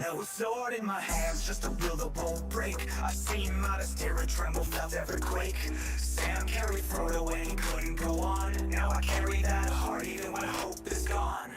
No sword in my hands, just a will that won't break. I've seen modest terror tremble, felt every quake. Sam carried Frodo when he couldn't go on. Now I carry that heart even when hope is gone.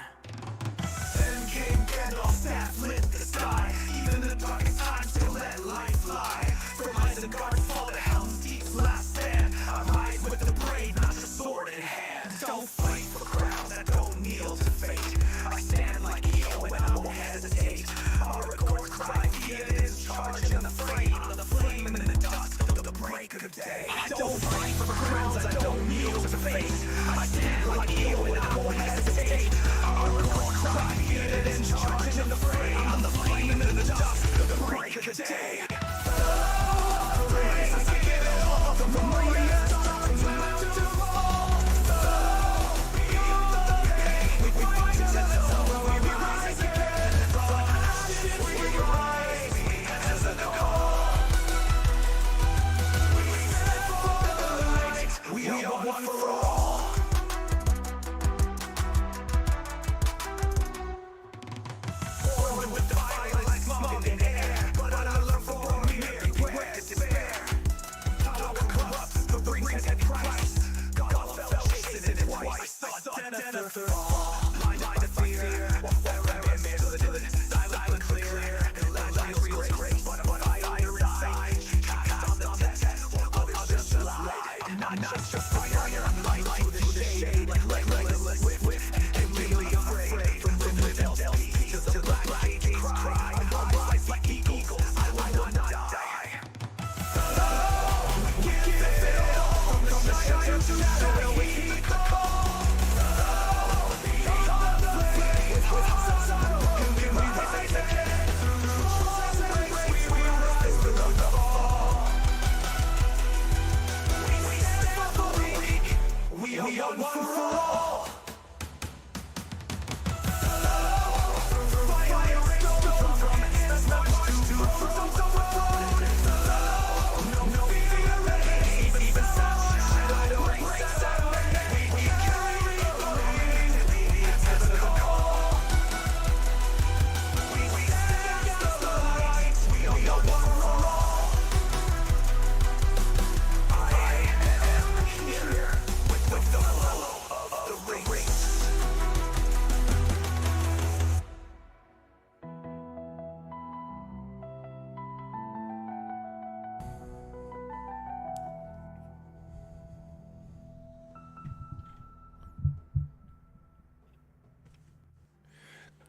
Then came Gandalf's staff, lit the sky. Even the darkest times still let light fly. From Isengard's fall to Helm's Deep's last stand, I rise with the brave, not the sword in hand. Don't fight for crowns, I don't kneel to fate. I stand like Eo and I won't hesitate. Aragorn's cry, Theoden's charge in the flame in the dusk of the break of day. I don't fight for crowns, I don't kneel to fate. I stand like Eo and I won't hesitate. Aragorn's cry, Theoden's charge in the flame in the dusk of the break of day.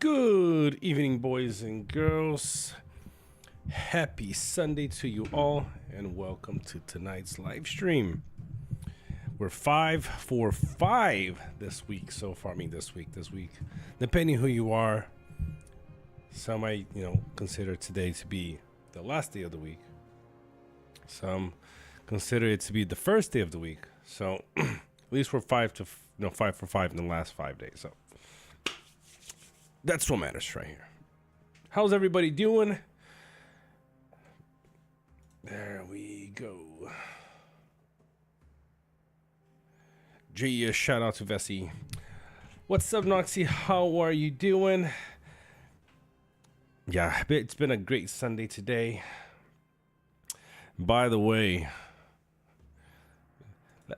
Good evening, boys and girls. Happy Sunday to you all, and welcome to tonight's live stream. We're 5 for 5 this week so far. This week, depending who you are. Some might, consider today to be the last day of the week. Some consider it to be the first day of the week. So at least we're 5 for 5 in the last 5 days. So that's what matters right here. How's everybody doing? There we go. Shout out to Vessi. What's up, Noxie? How are you doing? Yeah, it's been a great Sunday today. By the way,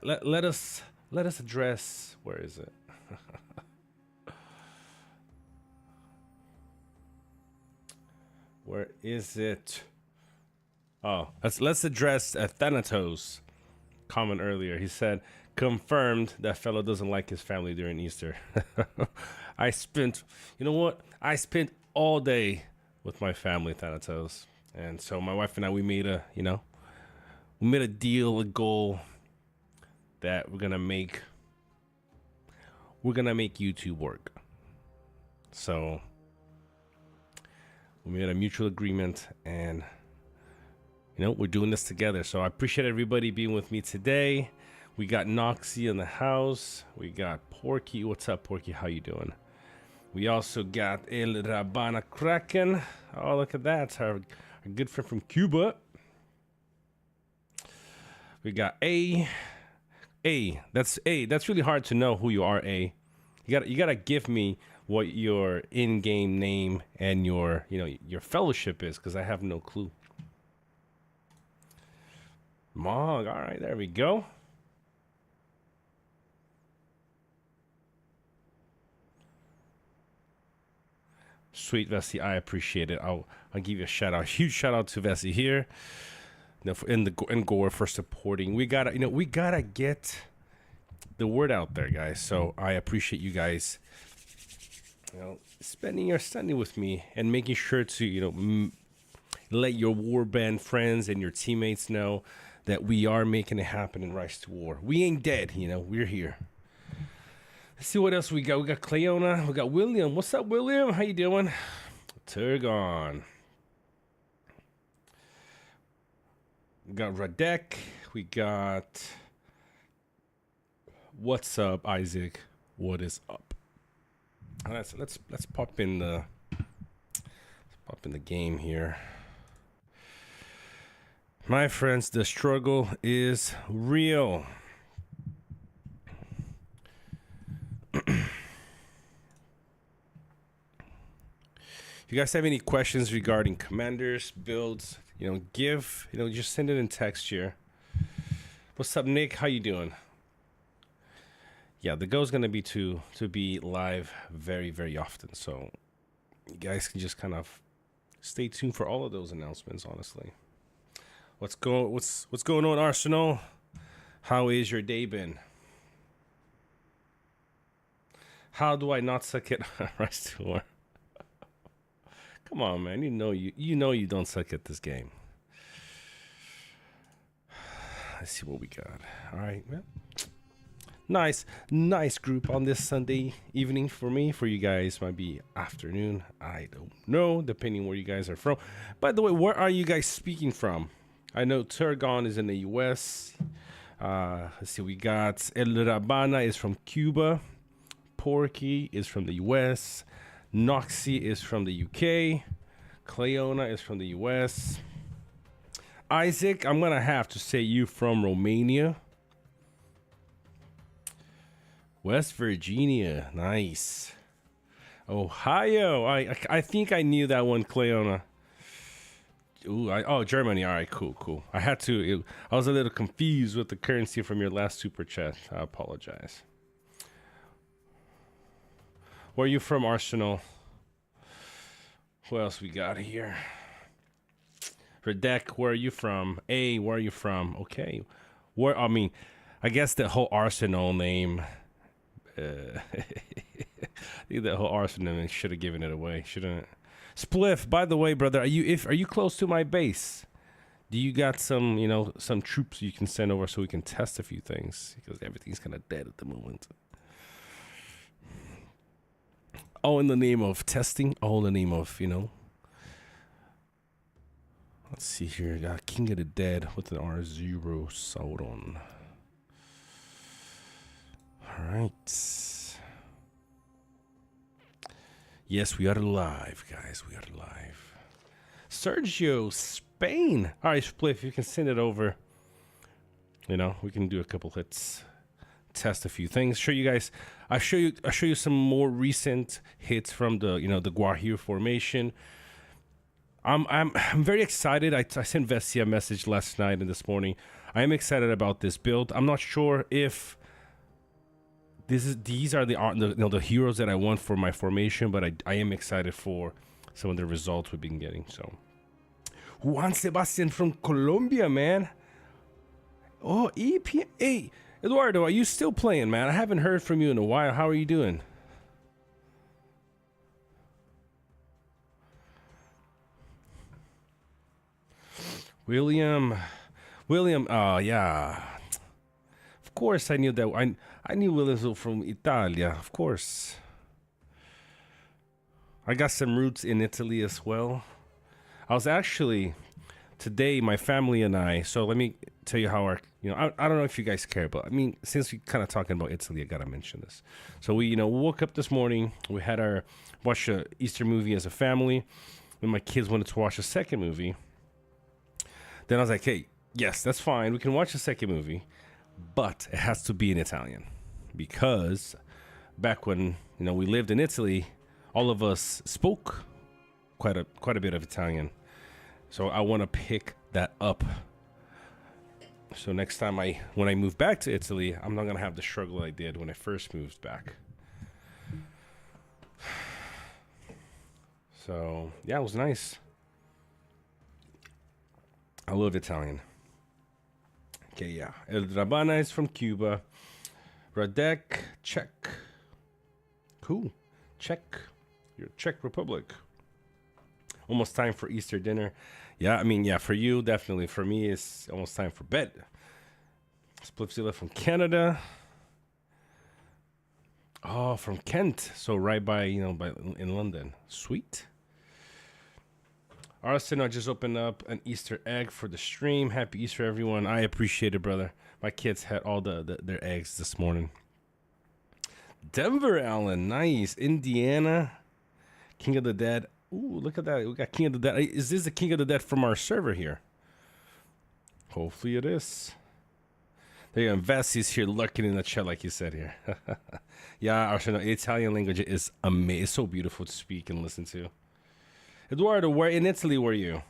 let us address, where is it? Where is it? Oh, let's address Thanatos' comment earlier. He said, confirmed that fellow doesn't like his family during Easter. I spent all day with my family, Thanatos. And so my wife and I, we made a deal, a goal that we're gonna make YouTube work. So we made a mutual agreement, and we're doing this together. So I appreciate everybody being with me today. We got Noxie in the house. We got Porky. What's up, Porky? How you doing? We also got El Rabana Kraken. Oh, look at that. It's our good friend from Cuba. We got A. That's really hard to know who you are, A. You gotta give me what your in-game name and your, your fellowship is, because I have no clue. Mog, all right, there we go. Sweet Vessi, I appreciate it. I'll give you a shout out, huge shout out to Vessi here, and Gore for supporting. We gotta get the word out there, guys. So I appreciate you guys, spending your Sunday with me and making sure to let your warband friends and your teammates know that we are making it happen in Rise to War. We ain't dead, we're here. Let's see what else we got. We got Cleona. We got William. What's up, William? How you doing? Turgon. We got Radek. We got... What's up, Isaac? What is up? Let's pop in the game here. My friends, the struggle is real. If you guys have any questions regarding commanders, builds, just send it in text here. What's up, Nick? How you doing? Yeah, the goal is going to be to be live very, very often. So you guys can just kind of stay tuned for all of those announcements, honestly. What's going on, Arsenal? How is your day been? How do I not suck at Rise to War? Come on, man. You know you don't suck at this game. Let's see what we got. All right, man. Nice group on this Sunday evening for me. For you guys, might be afternoon. I don't know, depending where you guys are from. By the way, where are you guys speaking from? I know Turgon is in the U.S. Let's see. We got El Rabana is from Cuba. Porky is from the U.S. Noxy is from the UK. Cleona is from the US. Isaac, I'm going to have to say you from Romania. West Virginia. Nice. Ohio. I think I knew that one, Cleona. Ooh, Germany. All right, cool. I was a little confused with the currency from your last super chat. I apologize. Where are you from, Arsenal? Who else we got here? Radek, where are you from? Where are you from? Okay. I guess the whole Arsenal name. I think that whole Arsenal name should have given it away, shouldn't it? Spliff, by the way, brother, are you close to my base? Do you got some, some troops you can send over so we can test a few things? Because everything's kind of dead at the moment. All in the name of testing. All in the name of, Let's see here. Got King of the Dead with an R0 Sauron. All right. Yes, we are live, guys. We are live. Sergio, Spain. All right, Spliff, you can send it over. We can do a couple hits. Test a few things. Show you guys. I'll show you some more recent hits from the the Guajir formation. I'm very excited. I sent Vessi a message last night and this morning. I am excited about this build. I'm not sure if these are the heroes that I want for my formation, but I am excited for some of the results we've been getting. So Juan Sebastian from Colombia, man. Oh, EP. Hey, Eduardo, are you still playing, man? I haven't heard from you in a while. How are you doing? William, yeah. Of course I knew that. I knew William from Italia, of course. I got some roots in Italy as well. I was actually, today, my family and I, so let me tell you how our, I don't know if you guys care, but since we're kind of talking about Italy, I gotta mention this. So we, woke up this morning, we had watched a Easter movie as a family, and my kids wanted to watch a second movie. Then I was like, hey, yes, that's fine, we can watch a second movie, but it has to be in Italian. Because back when, we lived in Italy, all of us spoke quite a bit of Italian. So I want to pick that up. So next time when I move back to Italy, I'm not gonna have the struggle I did when I first moved back. So yeah, it was nice. I love Italian. Okay, yeah. El Drabana is from Cuba. Radek, Czech. Cool. Czech. You're Czech Republic. Almost time for Easter dinner. Yeah, I mean, yeah, for you, definitely. For me, it's almost time for bed. Splifzilla from Canada. Oh, from Kent. So right by, in London. Sweet. Arsenal just opened up an Easter egg for the stream. Happy Easter, everyone. I appreciate it, brother. My kids had all their eggs this morning. Denver, Allen. Nice. Indiana. King of the Dead. Ooh, look at that. We got King of the Dead. Is this the King of the Dead from our server here? Hopefully it is. There you go. Vessi's here lurking in the chat like you said here. Yeah, Arsenal. Italian language is amazing. It's so beautiful to speak and listen to. Eduardo, where in Italy were you?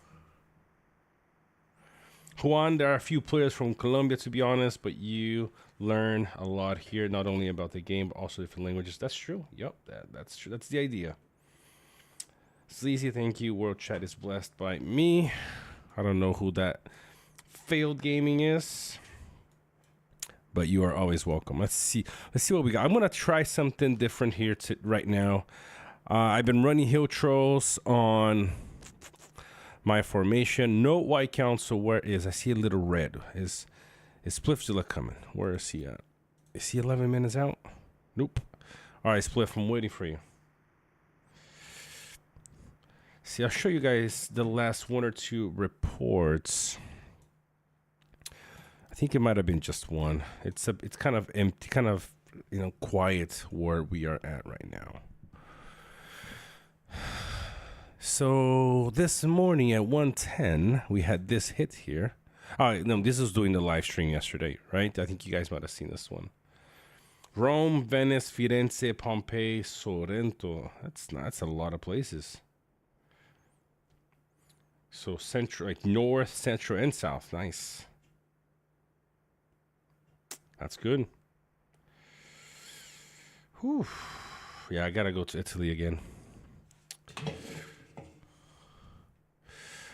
Juan, there are a few players from Colombia, to be honest, but you learn a lot here, not only about the game, but also different languages. That's true. Yep, that's true. That's the idea. Sleazy, thank you. World Chat is blessed by me. I don't know who that failed gaming is, but you are always welcome. Let's see what we got. I'm gonna try something different here right now. I've been running hill trolls on my formation. No white council. Where is? I see a little red. Is Spliffzilla coming? Where is he at? Is he 11 minutes out? Nope. All right, Spliff, I'm waiting for you. See, I'll show you guys the last 1 or 2 reports. I think it might have been just one. It's kind of empty, kind of quiet where we are at right now. So this morning at 1:10, we had this hit here. No, this was doing the live stream yesterday, right? I think you guys might have seen this one. Rome, Venice, Firenze, Pompeii, Sorrento. That's a lot of places. So central, like north, central, and south. Nice. That's good. Whew. Yeah, I gotta go to Italy again.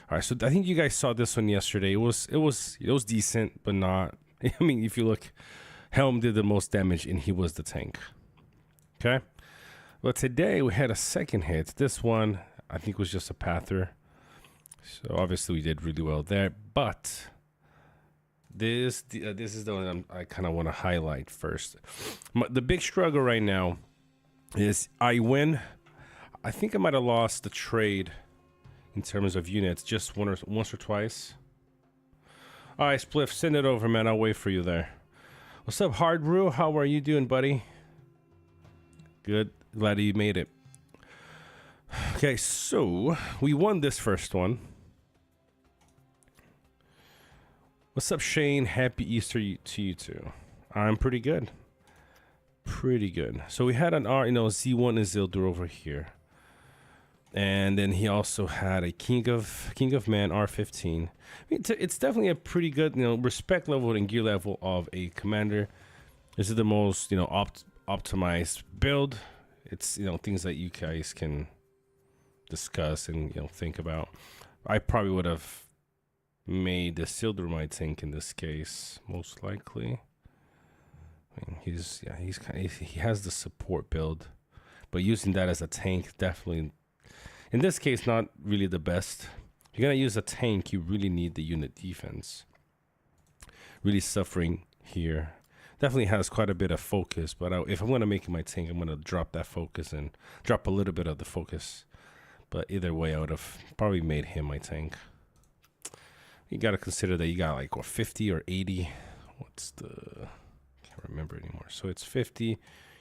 All right, so I think you guys saw this one yesterday. It was decent, but not. I mean, if you look, Helm did the most damage, and he was the tank. Okay, but today we had a second hit. This one I think was just a pather. So obviously we did really well there, but this is the one I kind of want to highlight first. The big struggle right now is I win. I think I might have lost the trade in terms of units just once or twice. All right, Spliff, send it over, man. I'll wait for you there. What's up, Hard Brew? How are you doing, buddy? Good. Glad you made it. Okay, so we won this first one. What's up, Shane? Happy Easter to you too. I'm pretty good. Pretty good. So we had an Z1 Isildur over here. And then he also had a King of Man R15. I mean, it's definitely a pretty good, respect level and gear level of a commander. This is the most, optimized build. It's, things that you guys can discuss and, think about. I probably would have made the Isildur my tank in this case, most likely. I mean, he has the support build, but using that as a tank, definitely. In this case, not really the best. If you're going to use a tank, you really need the unit defense. Really suffering here. Definitely has quite a bit of focus, but if I'm going to make it my tank, I'm going to drop that focus and drop a little bit of the focus. But either way, I would have probably made him my tank. You got to consider that you got like 50 or 80. What's the... Can't remember anymore. So it's 50.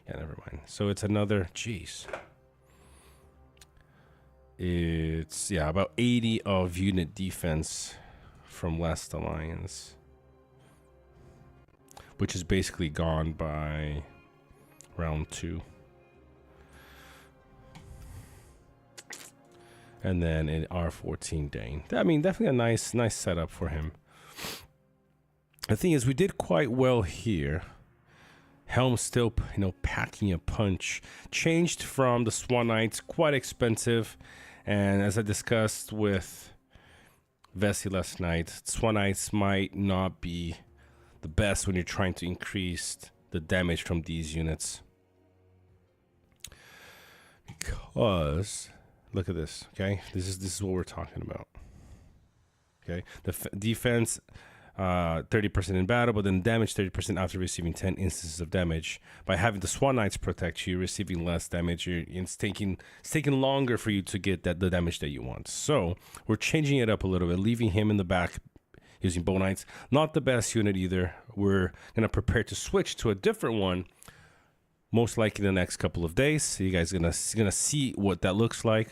Yeah, never mind. So it's another... Jeez. It's, about 80 of unit defense from last alliance, which is basically gone by round 2. and then an R14 Dane. I mean, definitely a nice setup for him. The thing is, we did quite well here. Helm still, packing a punch. Changed from the Swan Knights, quite expensive. And as I discussed with Vessi last night, Swan Knights might not be the best when you're trying to increase the damage from these units. Because, look at this, okay? This is what we're talking about. Okay, the defense 30% in battle, but then damage 30% after receiving 10 instances of damage. By having the Swan Knights protect you, you're receiving less damage. It's taking longer for you to get the damage that you want. So we're changing it up a little bit, leaving him in the back using Bow Knights. Not the best unit either. We're gonna prepare to switch to a different one, most likely in the next couple of days. So you guys gonna see what that looks like.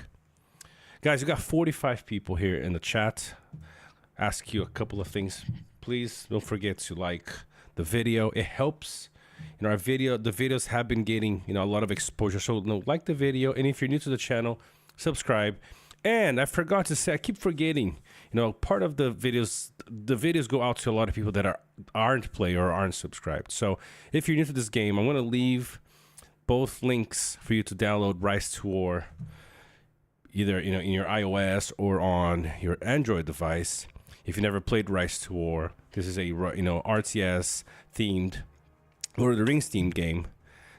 Guys, we got 45 people here in the chat. Ask you a couple of things. Please don't forget to like the video. It helps. The videos have been getting, a lot of exposure. So like the video. And if you're new to the channel, subscribe. And I forgot to say, I keep forgetting, part of the videos go out to a lot of people that aren't playing or aren't subscribed. So if you're new to this game, I'm going to leave both links for you to download Rise to War, either, in your iOS or on your Android device. If you never played Rise to War, this is a RTS themed, Lord of the Rings themed game.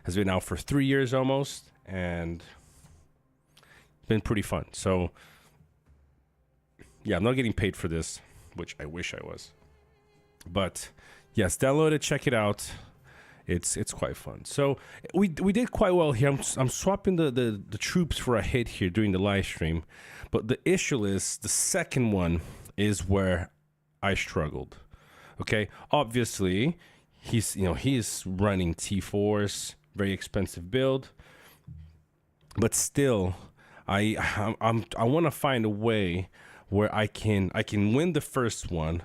Has been out for 3 years almost, and it's been pretty fun. So yeah, I'm not getting paid for this, which I wish I was. But yes, download it, check it out. It's quite fun. So we did quite well here. I'm swapping the troops for a hit here during the live stream, but the issue is the second one is where I struggled. Okay, obviously he's running T4s, very expensive build, but still I want to find a way where I can win the first one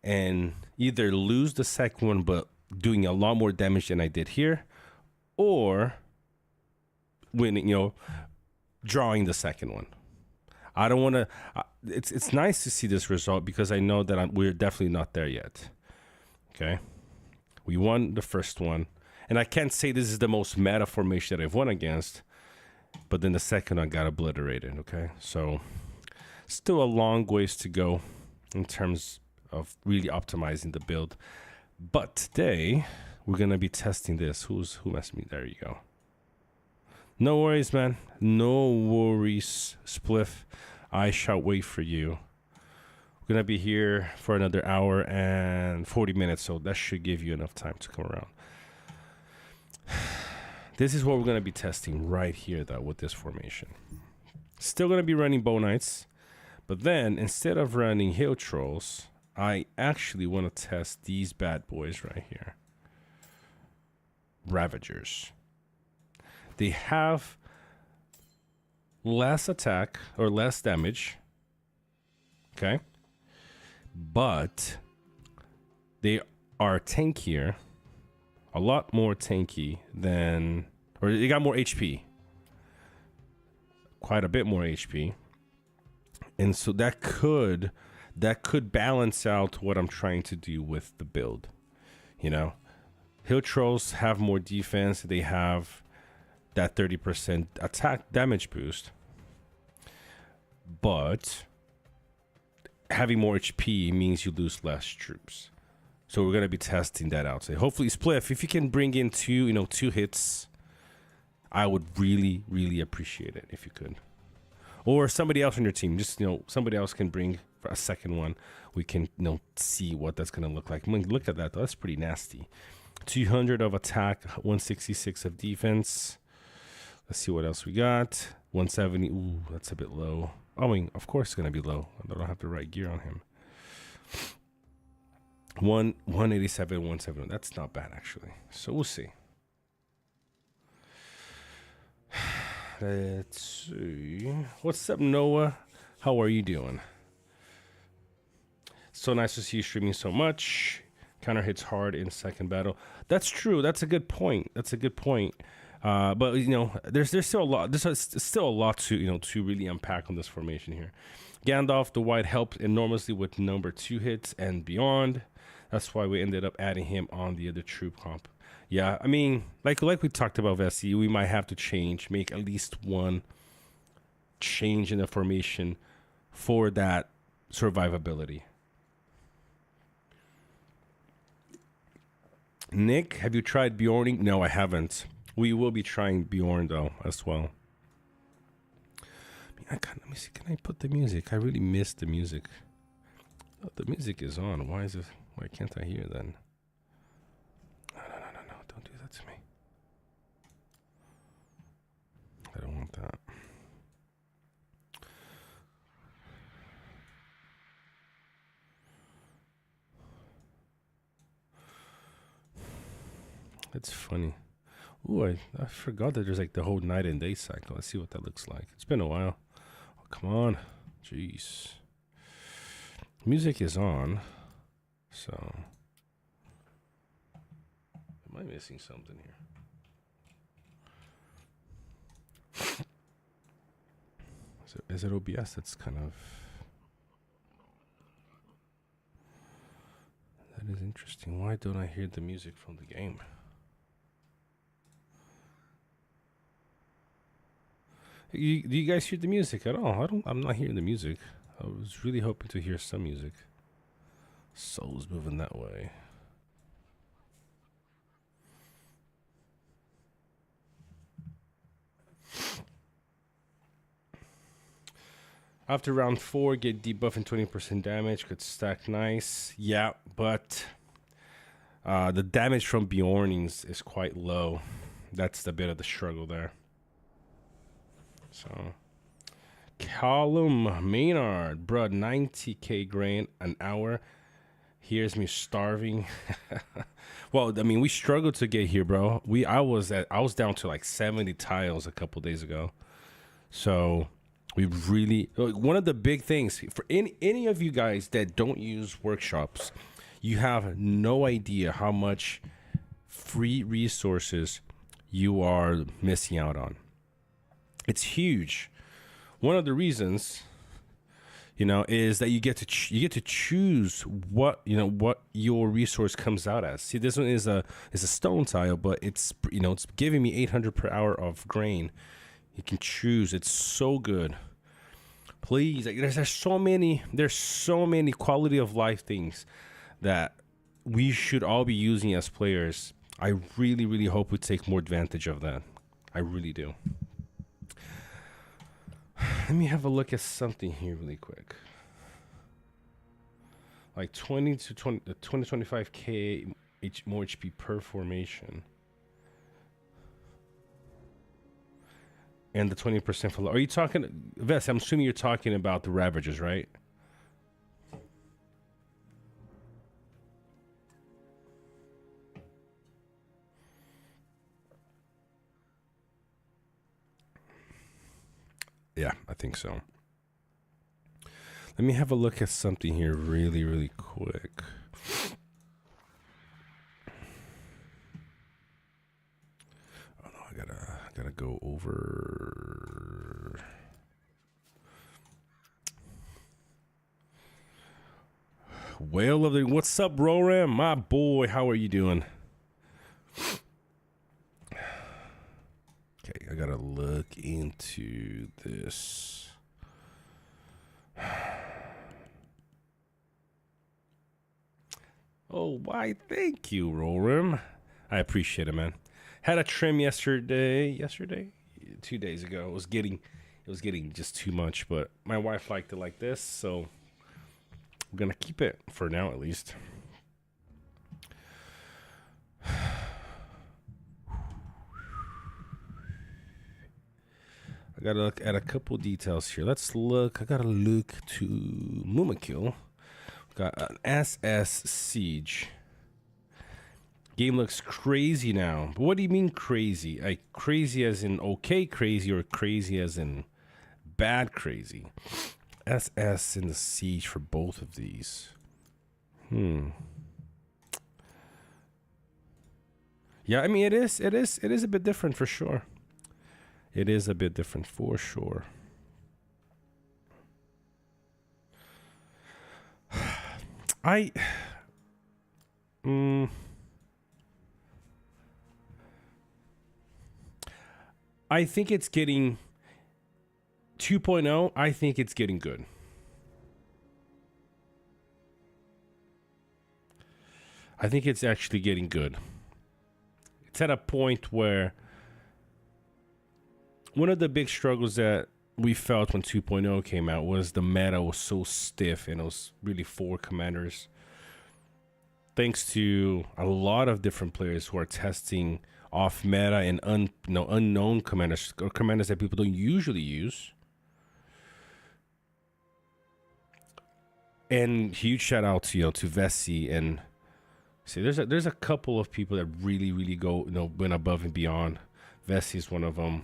and either lose the second one but doing a lot more damage than I did here, or winning, drawing the second one. I don't want to. It's nice to see this result because I know that we're definitely not there yet. Okay, we won the first one, and I can't say this is the most meta formation that I've won against, but then the second I got obliterated. Okay, so still a long ways to go in terms of really optimizing the build. But today we're gonna be testing this. Who messed me? There you go. No worries, man. No worries, Spliff. I shall wait for you. We're gonna be here for another hour and 40 minutes, so that should give you enough time to come around. This is what we're gonna be testing right here, though, with this formation. Still gonna be running Bow Knights, but then instead of running Hill Trolls, I actually want to test these bad boys right here. Ravagers. They have less attack or less damage. Okay. But they are tankier. A lot more tanky than, or they got more HP. Quite a bit more HP. And so that could balance out what I'm trying to do with the build. Hill Trolls have more defense. They have that 30% attack damage boost. But having more HP means you lose less troops. So we're going to be testing that out. So hopefully, Spliff, if you can bring in two hits, I would really, really appreciate it if you could. Or somebody else on your team. Just, somebody else can bring for a second one. We can, see what that's going to look like. I mean, look at that, though. That's pretty nasty. 200 of attack, 166 of defense. Let's see what else we got. 170. Ooh, that's a bit low. I mean, of course it's going to be low. I don't have the right gear on him. 187, 170. That's not bad, actually. So we'll see. Let's see. What's up, Noah? How are you doing? So nice to see you streaming so much. Counter hits hard in second battle. That's true. That's a good point. But you know, there's still a lot. There's still a lot to to really unpack on this formation here. Gandalf the White helped enormously with number 2 hits and beyond. That's why we ended up adding him on the other troop comp. Yeah, I mean, like we talked about Vessi, we might have to make at least one change in the formation for that survivability. Nick, have you tried Bjorning? No, I haven't. We will be trying Bjorn though as well. Let me see. Can I put the music? I really miss the music. Oh, the music is on. Why is it? Why can't I hear then? No! Don't do that to me. I don't want that. That's funny. Ooh, I forgot that there's like the whole night and day cycle. Let's see what that looks like. It's been a while. Oh, come on. Jeez. Music is on. So. Am I missing something here? Is it OBS? That's kind of... That is interesting. Why don't I hear the music from the game? Do you guys hear the music at all? I'm not hearing the music. I was really hoping to hear some music. Soul's moving that way. After round 4, get debuff and 20% damage. Could stack nice. Yeah, but the damage from Bjornings is quite low. That's the bit of the struggle there. So, Callum Maynard, bruh, 90k grain an hour. Here's me starving. Well, I mean, we struggled to get here, bro. I was down to like 70 tiles a couple days ago. So we really, one of the big things for any of you guys that don't use workshops, you have no idea how much free resources you are missing out on. It's huge. One of the reasons, is that you get to choose what your resource comes out as. See, this one is a stone tile, but it's it's giving me 800 per hour of grain. You can choose. It's so good. Please, there's so many quality of life things that we should all be using as players. I really, really hope we take more advantage of that. I really do. Let me have a look at something here really quick. Like 20 to 25k more HP per formation. And the 20% for... Are you talking... Vess, I'm assuming you're talking about the Ravagers, right? Yeah, I think so. Let me have a look at something here really, really quick. Oh no, I gotta go over. Whale of the... What's up, Roram? My boy, how are you doing? Okay, I gotta look into this. Oh, why? Thank you, Roram. I appreciate it, man. Had a trim yesterday, 2 days ago. It was getting just too much, but my wife liked it like this, so I'm gonna keep it for now, at least. I gotta look at a couple details here. Let's look. I gotta look to Mumakil. Got an SS Siege. Game looks crazy now. But what do you mean crazy? Like crazy as in okay crazy or crazy as in bad crazy? SS in the Siege for both of these. Yeah, I mean it is a bit different for sure. It is a bit different for sure. I mm, I think it's getting 2.0. I think it's getting good. I think it's actually getting good. It's at a point where one of the big struggles that we felt when 2.0 came out was the meta was so stiff and it was really four commanders. Thanks to a lot of different players who are testing off meta and unknown commanders or commanders that people don't usually use. And huge shout out to to Vessi and see there's a couple of people that really go went above and beyond. Vessi is one of them.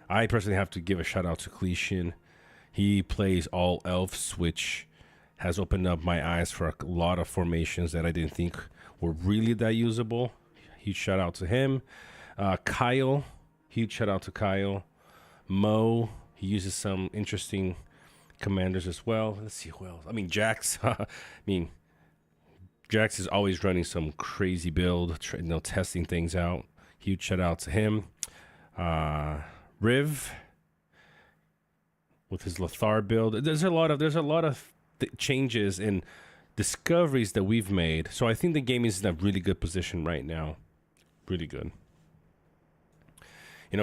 I personally have to give a shout out to Clishin. He plays all elves, which has opened up my eyes for a lot of formations that I didn't think were really that usable. Huge shout out to him. Kyle, huge shout out to Kyle. Mo, he uses some interesting commanders as well. Let's see who else. I mean, Jax. Jax is always running some crazy build, testing things out. Huge shout out to him. Riv with his Lotr build. There's a lot of changes and discoveries that we've made. So I think the game is in a really good position right now. Really good.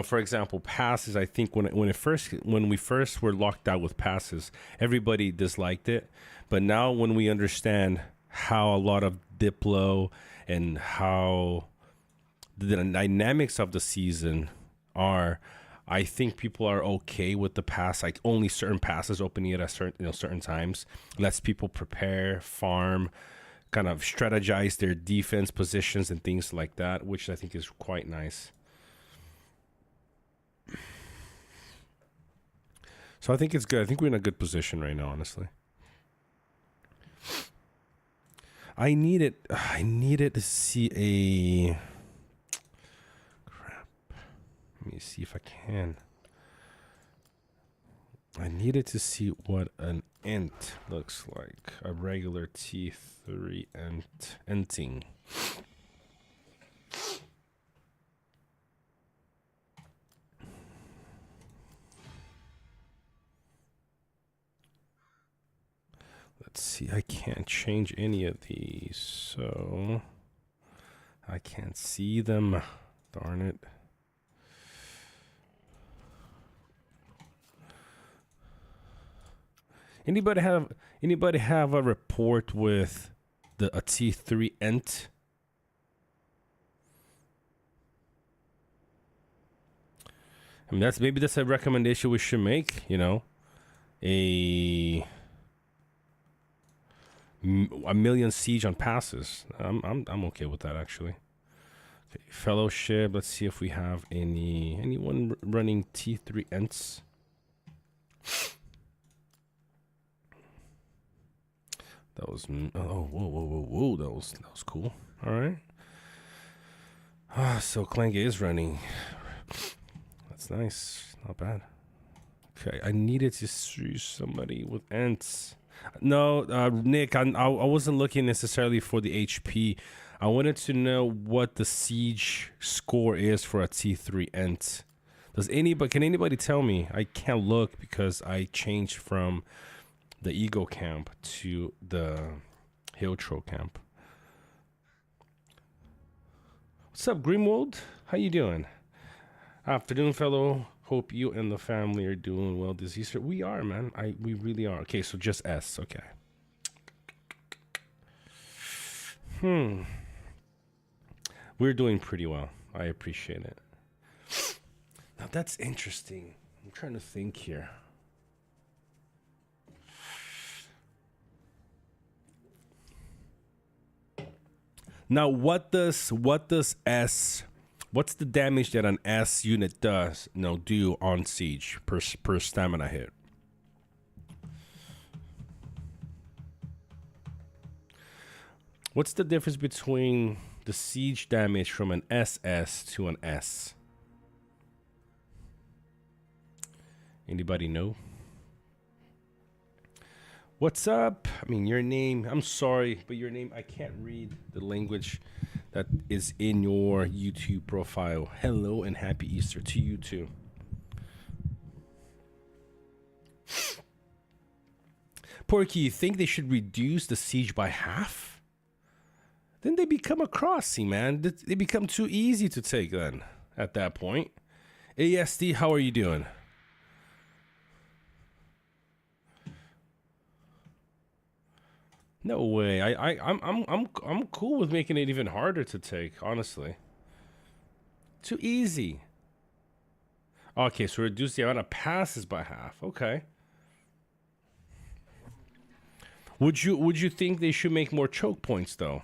For example, passes. I think when we first were locked out with passes, everybody disliked it. But now when we understand how a lot of Diplo and how the dynamics of the season are, I think people are okay with the pass. Like only certain passes opening it at certain times. Lets people prepare, farm, kind of strategize their defense positions and things like that, which I think is quite nice. So I think it's good. I think we're in a good position right now, honestly. I needed to see a crap. Let me see if I can. I needed to see what an int looks like. A regular T3 inting. Let's see, I can't change any of these, so I can't see them. Darn it. Anybody have a report with a T3 int? I mean, maybe that's a recommendation we should make, a million siege on passes. I'm okay with that, actually. Okay, fellowship. Let's see if we have anyone running T3 ints. That was whoa. That was cool. All right. So Clank is running. That's nice. Not bad. Okay, I needed to see somebody with ents. No, Nick, I wasn't looking necessarily for the HP. I wanted to know what the siege score is for a T3 ent. Can anybody tell me? I can't look because I changed from the Ego camp to the Hiltro camp. What's up, Grimwold? How you doing? Afternoon, fellow. Hope you and the family are doing well this Easter. We are, man. We really are. Okay, so just S. Okay. We're doing pretty well. I appreciate it. Now that's interesting. I'm trying to think here. Now, what's the damage that an S unit does, do on siege per stamina hit? What's the difference between the siege damage from an SS to an S? Anybody know? What's up? I mean, your name, I'm sorry, but your name, I can't read the language that is in your YouTube profile. Hello and happy Easter to you too. Porky, you think they should reduce the siege by half? Then they become a crossing, man. They become too easy to take then at that point. ASD, how are you doing? No way. I'm cool with making it even harder to take, honestly. Too easy. Okay, so reduce the amount of passes by half. Okay. Would you think they should make more choke points though?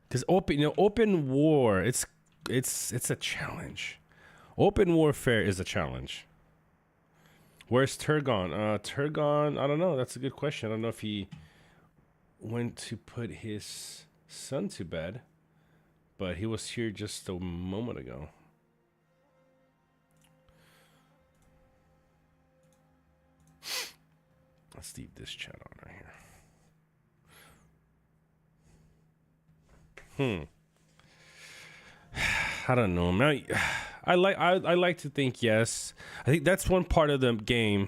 Because open war, it's a challenge. Open warfare is a challenge. Where's Turgon? Turgon, I don't know. That's a good question. I don't know if he went to put his son to bed, but he was here just a moment ago. Let's leave this chat on right here. I don't know. I like to think yes. I think that's one part of the game.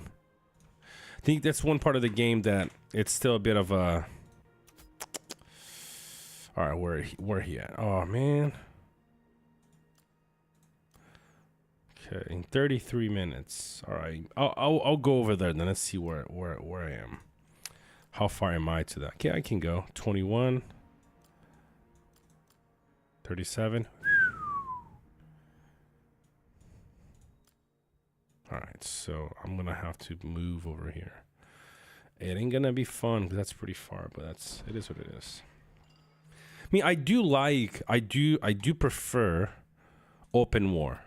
I think that's one part of the game that it's still a bit of a. All right, where he at? Oh man. Okay, in 33 minutes. All right, I'll go over there. Then let's see where I am. How far am I to that? Okay, I can go 21. 37. All right, so I'm gonna have to move over here. It ain't gonna be fun because that's pretty far, but it is what it is. I mean, I do prefer open war,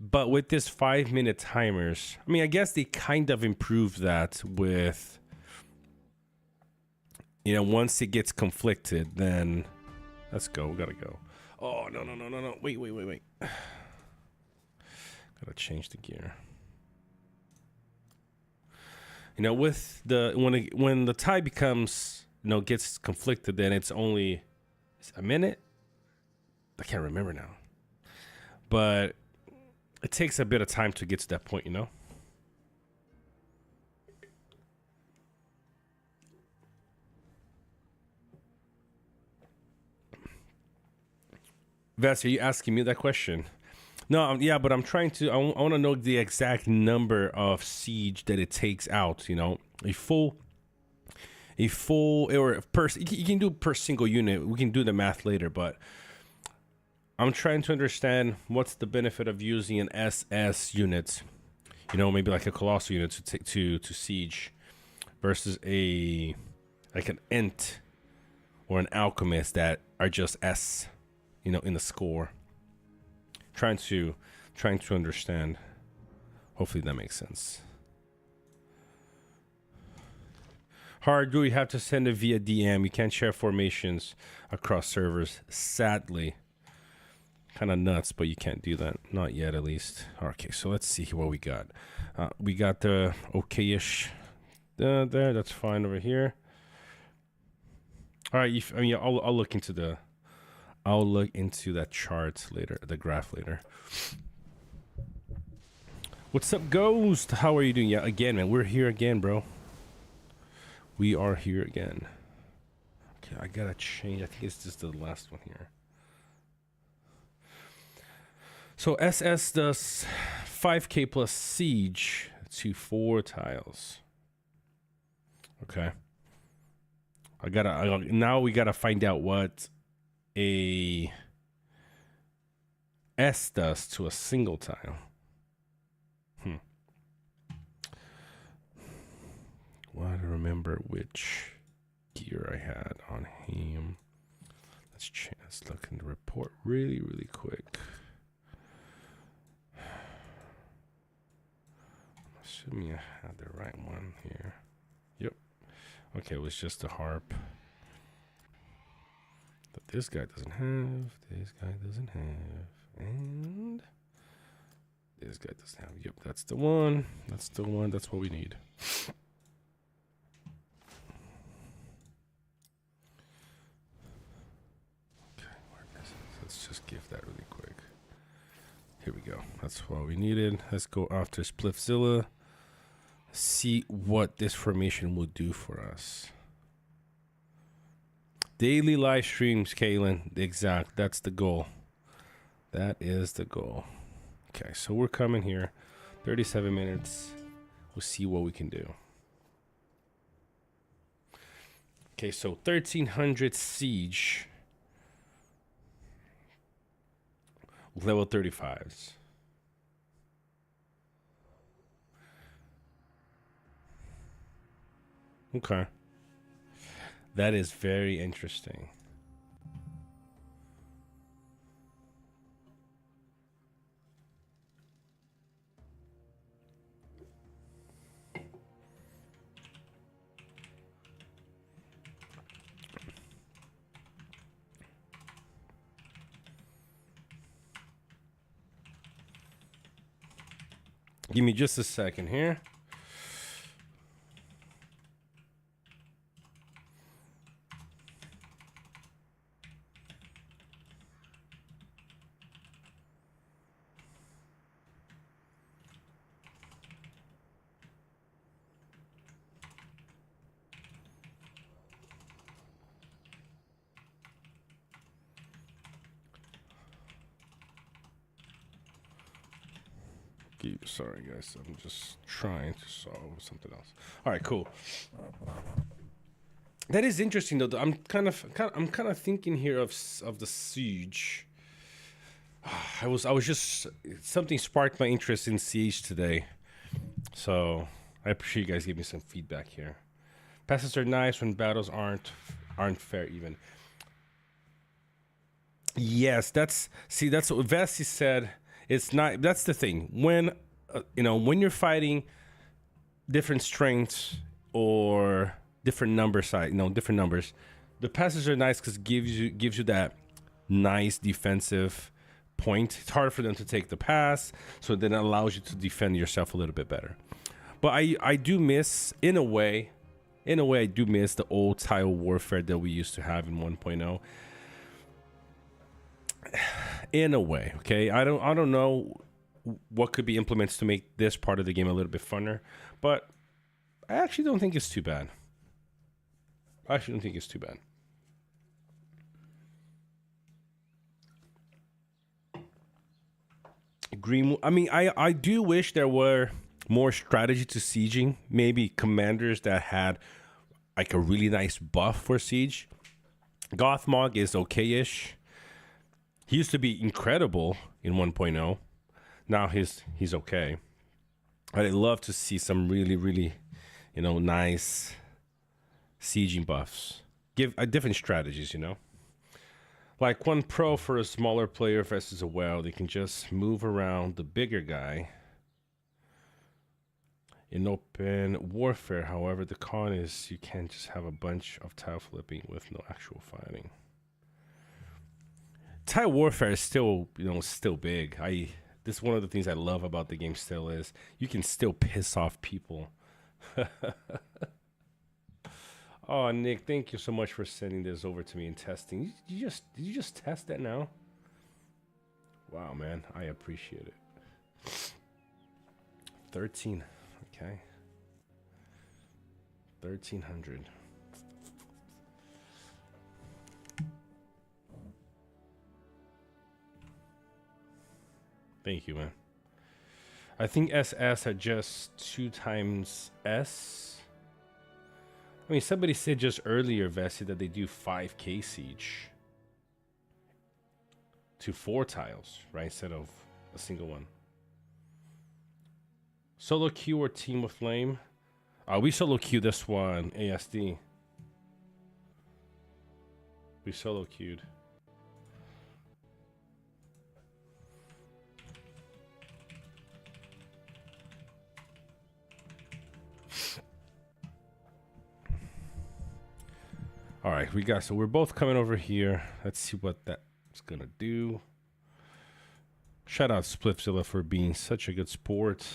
but with this 5-minute timers, I mean, I guess they kind of improved that with, once it gets conflicted, then let's go. We gotta go. Oh no. Wait. Gotta change the gear. With when the tie becomes gets conflicted, then it's only a minute. I can't remember now, but it takes a bit of time to get to that point. Vess, are you asking me that question? No, yeah, but I'm trying to. I want to know the exact number of siege that it takes out. A full, or per. You can do per single unit. We can do the math later, but I'm trying to understand what's the benefit of using an SS unit. Maybe like a colossal unit to siege, versus an Ent or an alchemist that are just S. In the score. Trying to understand. Hopefully that makes sense. Hard, do we have to send it via DM? You can't share formations across servers. Sadly. Kind of nuts, but you can't do that. Not yet, at least. Okay, so let's see what we got. We got the okay-ish there. That's fine over here. All right, I'll look into that chart later, the graph later. What's up, Ghost? How are you doing? Yeah, again, man. We're here again, bro. We are here again. Okay, I gotta change. I think it's just the last one here. So SS does 5k plus siege to 4 tiles. Okay. Now we gotta find out what a S does to a single tile. Well, I don't remember which gear I had on him. Let's look in the report really, really quick. I'm assuming I had the right one here. Yep. Okay, it was just a harp. This guy doesn't have. This guy doesn't have. And this guy doesn't have. Yep, that's the one. That's the one. That's what we need. Okay, where is it? Let's just give that really quick. Here we go. That's what we needed. Let's go after Spliffzilla. See what this formation will do for us. Daily live streams, Kaylin. Exact. That's the goal. That is the goal. Okay, so we're coming here. 37 minutes. We'll see what we can do. Okay, so 1300 siege. Level 35s. Okay. That is very interesting. Give me just a second here. Sorry guys, I'm just trying to solve something else. All right, cool. That is interesting though. I'm kind of thinking here of the siege. I was just something sparked my interest in siege today, so I appreciate you guys giving me some feedback here. Passes are nice when battles aren't fair even. Yes, that's what Vessi said. It's not. That's the thing. When when you're fighting different strengths or different number size, different numbers, the passes are nice because gives you that nice defensive point. It's hard for them to take the pass, so then it allows you to defend yourself a little bit better. But I do miss, in a way, I do miss the old tile warfare that we used to have in 1.0. In a way, okay. I don't know what could be implemented to make this part of the game a little bit funner, but I actually don't think it's too bad. Green. I mean, I do wish there were more strategy to sieging. Maybe commanders that had like a really nice buff for siege. Gothmog is okay-ish. He used to be incredible in 1.0. Now he's okay. I'd love to see some really, nice sieging buffs. Give different strategies, Like 1 pro for a smaller player versus a WoW. They can just move around the bigger guy. In open warfare, however, the con is you can't just have a bunch of tile flipping with no actual fighting. Tile warfare is still, still big. This is one of the things I love about the game still is you can still piss off people. Oh, Nick, thank you so much for sending this over to me and testing. Did you just test that now? Wow, man, I appreciate it. 13, okay. 1300. Thank you, man. I think SS are just 2 times S. I mean, somebody said just earlier, Vessi, that they do 5k siege to 4 tiles, right? Instead of a single one. Solo queue or team with flame? We solo queue this one, ASD. We solo queued. All right, so we're both coming over here. Let's see what that's gonna do. Shout out Spliffzilla for being such a good sport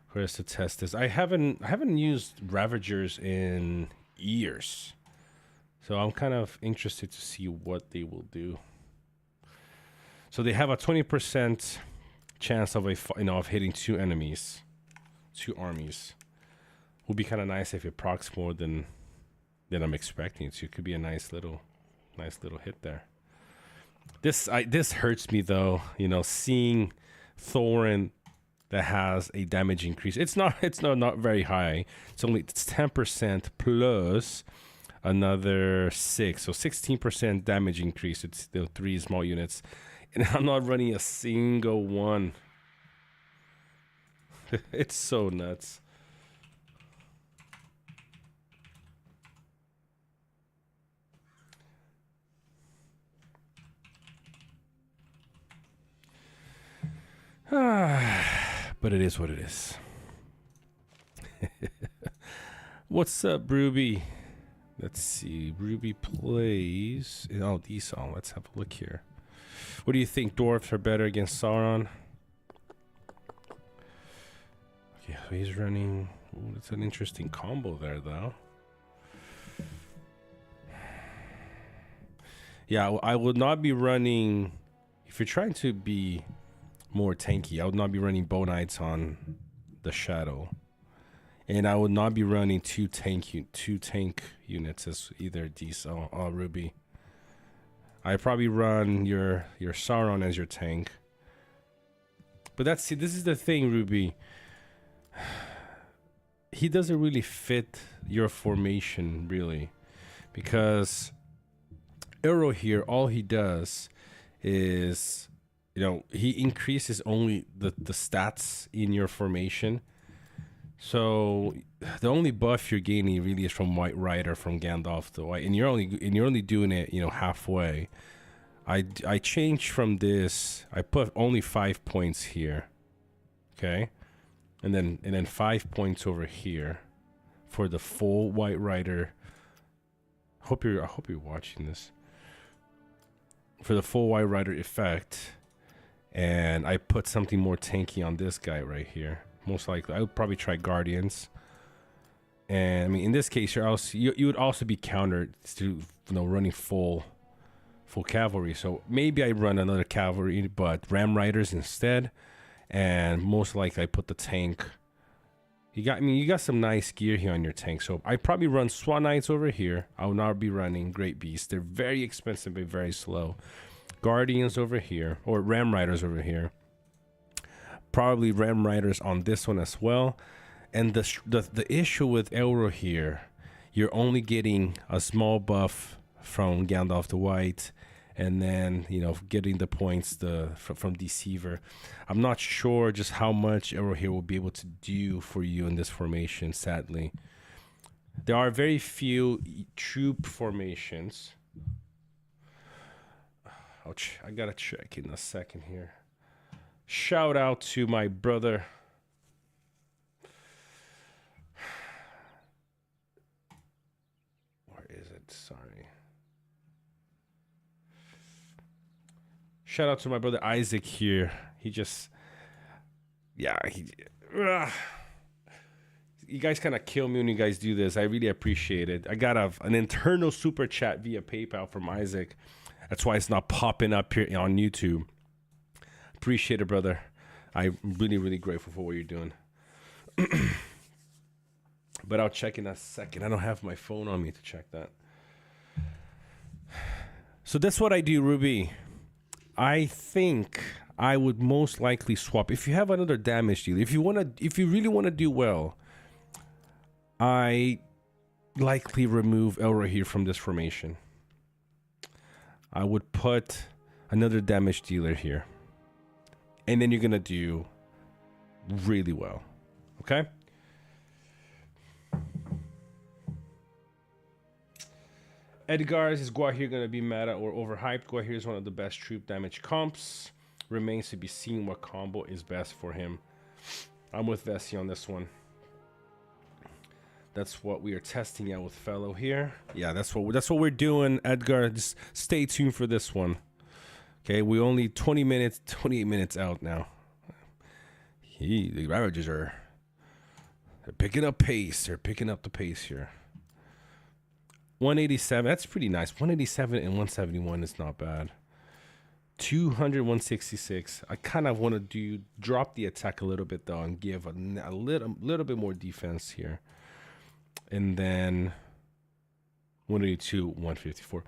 for us to test this. I haven't used Ravagers in years, so I'm kind of interested to see what they will do. So they have a 20% chance of of hitting two enemies, two armies. Would be kind of nice if it procs more than I'm expecting. So it could be a nice little hit there. This hurts me though, seeing Thorin that has a damage increase. It's not very high. It's 10% plus another 6, so 16% damage increase. It's still 3 small units, and I'm not running a single one. It's so nuts. But it is what it is. What's up, Ruby? Let's see. Ruby plays. Oh, D-Song. Let's have a look here. What do you think? Dwarves are better against Sauron? Okay, so he's running. Ooh, that's an interesting combo there, though. Yeah, I would not be running. If you're trying to be more tanky, I would not be running Bow Knights on the Shadow, and I would not be running two tank units as either Diesel or Ruby. I probably run your Sauron as your tank. But this is the thing, Ruby. He doesn't really fit your formation really, because Arrow here, all he does is, he increases only the stats in your formation. So the only buff you're gaining really is from White Rider, from Gandalf the White, and you're only doing it, halfway. I changed from this. I put only 5 points here, okay, and then 5 points over here for the full White Rider. I hope you're watching this. For the full White Rider effect. And I put something more tanky on this guy right here. Most likely, I would probably try Guardians. And I mean, in this case, you would also be countered to running full cavalry. So maybe I run another cavalry, but Ram Riders instead. And most likely, I put the tank. You got some nice gear here on your tank. So I probably run Swan Knights over here. I will not be running Great Beasts. They're very expensive but very slow. Guardians over here, or Ram Riders over here. Probably Ram Riders on this one as well. And the issue with Elro here, you're only getting a small buff from Gandalf the White, and then getting the points from Deceiver. I'm not sure just how much Elro here will be able to do for you in this formation. Sadly, there are very few troop formations. I gotta check in a second here. Shout out to my brother. Where is it? Sorry. Shout out to my brother Isaac here. He just, you guys kind of kill me when you guys do this. I really appreciate it. I got an internal super chat via PayPal from Isaac. That's why it's not popping up here on YouTube. Appreciate it, brother. I'm really, really grateful for what you're doing. But I'll check in a second. I don't have my phone on me to check that. So that's what I do, Ruby. I think I would most likely swap. If you have another damage deal, if you really want to do well, I likely remove Elro here from this formation. I would put another damage dealer here. And then you're going to do really well. Okay? Edgar's, is Guahir going to be meta or overhyped? Guahir is one of the best troop damage comps. Remains to be seen what combo is best for him. I'm with Vessi on this one. That's what we are testing out with Fellow here. Yeah, that's what we're doing, Edgar. Just stay tuned for this one. Okay, we only 28 minutes out now. The Ravagers they're picking up pace. They're picking up the pace here. 187, that's pretty nice. 187 and 171 is not bad. 200, 166. I kind of want to drop the attack a little bit though and give a little bit more defense here. And then 182, 154.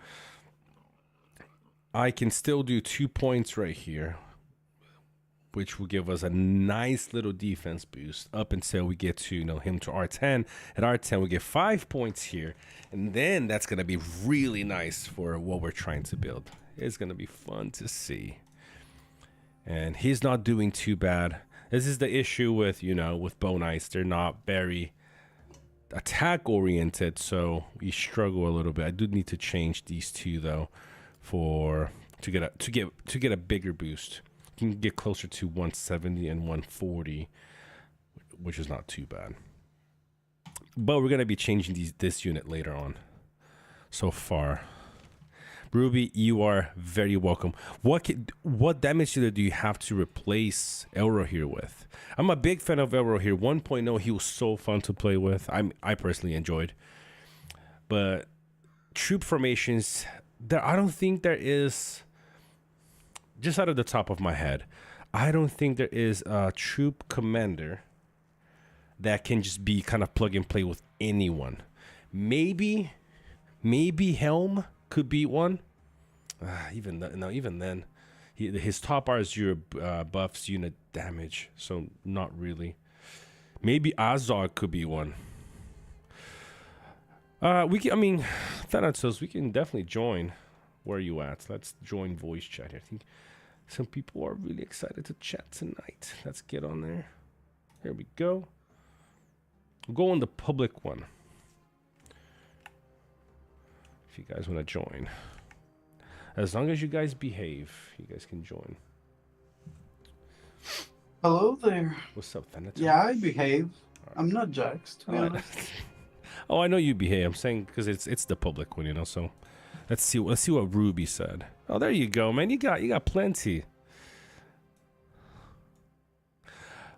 I can still do 2 points right here, which will give us a nice little defense boost up until we get to him to R10. At R10, we get 5 points here, and then that's gonna be really nice for what we're trying to build. It's gonna be fun to see. And he's not doing too bad. This is the issue with with Bone Ice. They're not very attack oriented, so we struggle a little bit. I do need to change these two though, to get a bigger boost. You can get closer to 170 and 140, which is not too bad. But we're gonna be changing this unit later on. So far, Ruby, you are very welcome. What damage dealer do you have to replace Elro here with? I'm a big fan of Elro here. 1.0, he was so fun to play with. I personally enjoyed. But troop formations, I don't think there is, just out of the top of my head, I don't think there is a troop commander that can just be kind of plug and play with anyone. Maybe Helm could be one. Even then, his top R0 buffs unit damage, so not really. Maybe Azog could be one. Thanatos, we can definitely join. Where are you at? Let's join voice chat here. I think some people are really excited to chat tonight. Let's get on there. Here we go. We'll go on the public one. If you guys want to join. As long as you guys behave, you guys can join. Hello there. What's up, Thanatos? Yeah, I behave. Right. I'm not Jax, to be honest. Oh, I know you behave. I'm saying because it's the public one, so let's see what Ruby said. Oh, there you go, man. You got plenty.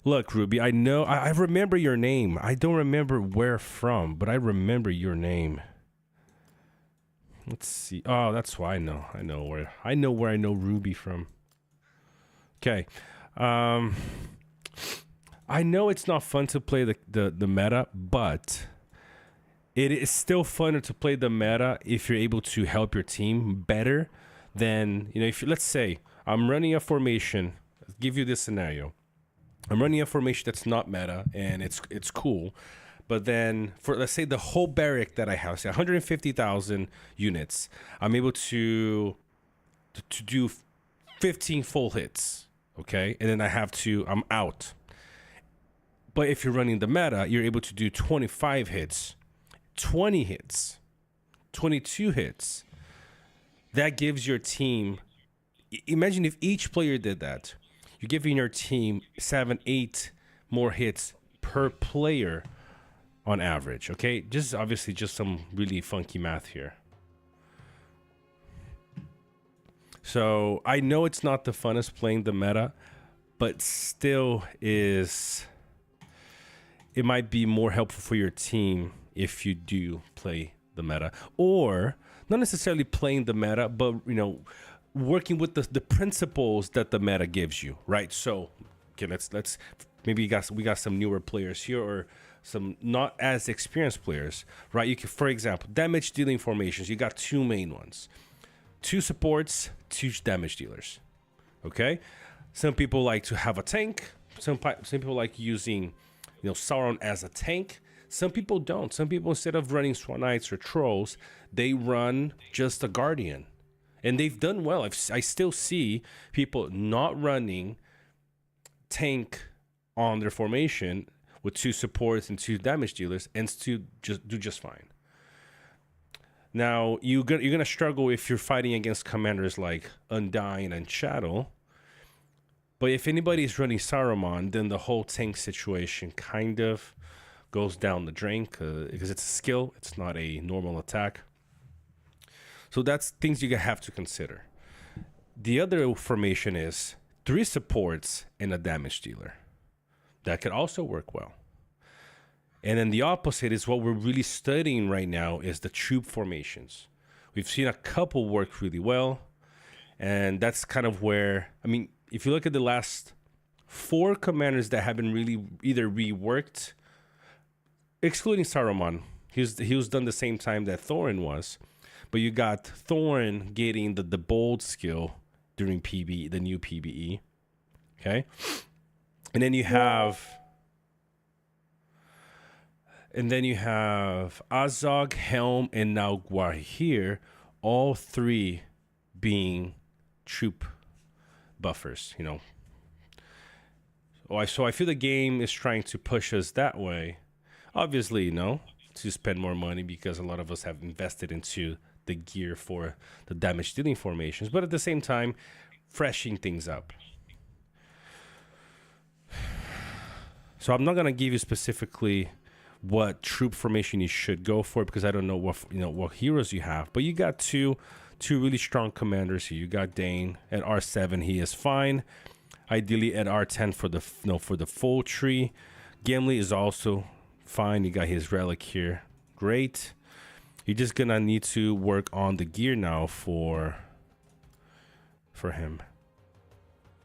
Look, Ruby, I know I remember your name. I don't remember where from, but I remember your name. Let's see. Oh, that's why I know where I know Ruby from. Okay. I know it's not fun to play the meta, but it is still funner to play the meta if you're able to help your team better than, if let's say I'm running a formation. I'll give you this scenario. I'm running a formation that's not meta and it's cool. But then for, let's say, the whole barrack that I have, say 150,000 units, I'm able to do 15 full hits, okay? And then I'm out. But if you're running the meta, you're able to do 25 hits, 20 hits, 22 hits. That gives your team, imagine if each player did that. You're giving your team 7, 8 more hits per player on average, okay? Obviously just some really funky math here. So I know it's not the funnest playing the meta, but still it might be more helpful for your team if you do play the meta, or not necessarily playing the meta, but working with the principles that the meta gives you, right? So okay, let's maybe we got some newer players here, or some not as experienced players, right? You can, for example, damage dealing formations. You got two main ones: 2 supports, 2 damage dealers. Okay, some people like to have a tank. Some people like using, Sauron as a tank. Some people don't. Some people, instead of running Swan Knights or Trolls, they run just a Guardian, and they've done well. I still see people not running tank on their formation with 2 supports and 2 damage dealers, and to just do just fine. Now you're gonna struggle if you're fighting against commanders like Undyne and Shadow. But if anybody's running Saruman, then the whole tank situation kind of goes down the drain because it's a skill. It's not a normal attack. So that's things you have to consider. The other formation is 3 supports and a damage dealer. That could also work well. And then the opposite is what we're really studying right now is the troop formations. We've seen a couple work really well. And that's kind of where, I mean, if you look at the last 4 commanders that have been really either reworked, excluding Saruman, he was done the same time that Thorin was. But you got Thorin getting the bold skill during PBE, the new PBE. Okay? And then you have Azog, Helm, and now Guahir, all 3 being troop buffers, you know. So I feel the game is trying to push us that way. Obviously, you know, to spend more money because a lot of us have invested into the gear for the damage dealing formations, but at the same time, freshening things up. So I'm not gonna give you specifically what troop formation you should go for because I don't know what heroes you have, but you got two really strong commanders here. You got Dane at R7, he is fine. Ideally at R10 for the full tree. Gimli is also fine. You got his relic here, great. You're just gonna need to work on the gear now for him.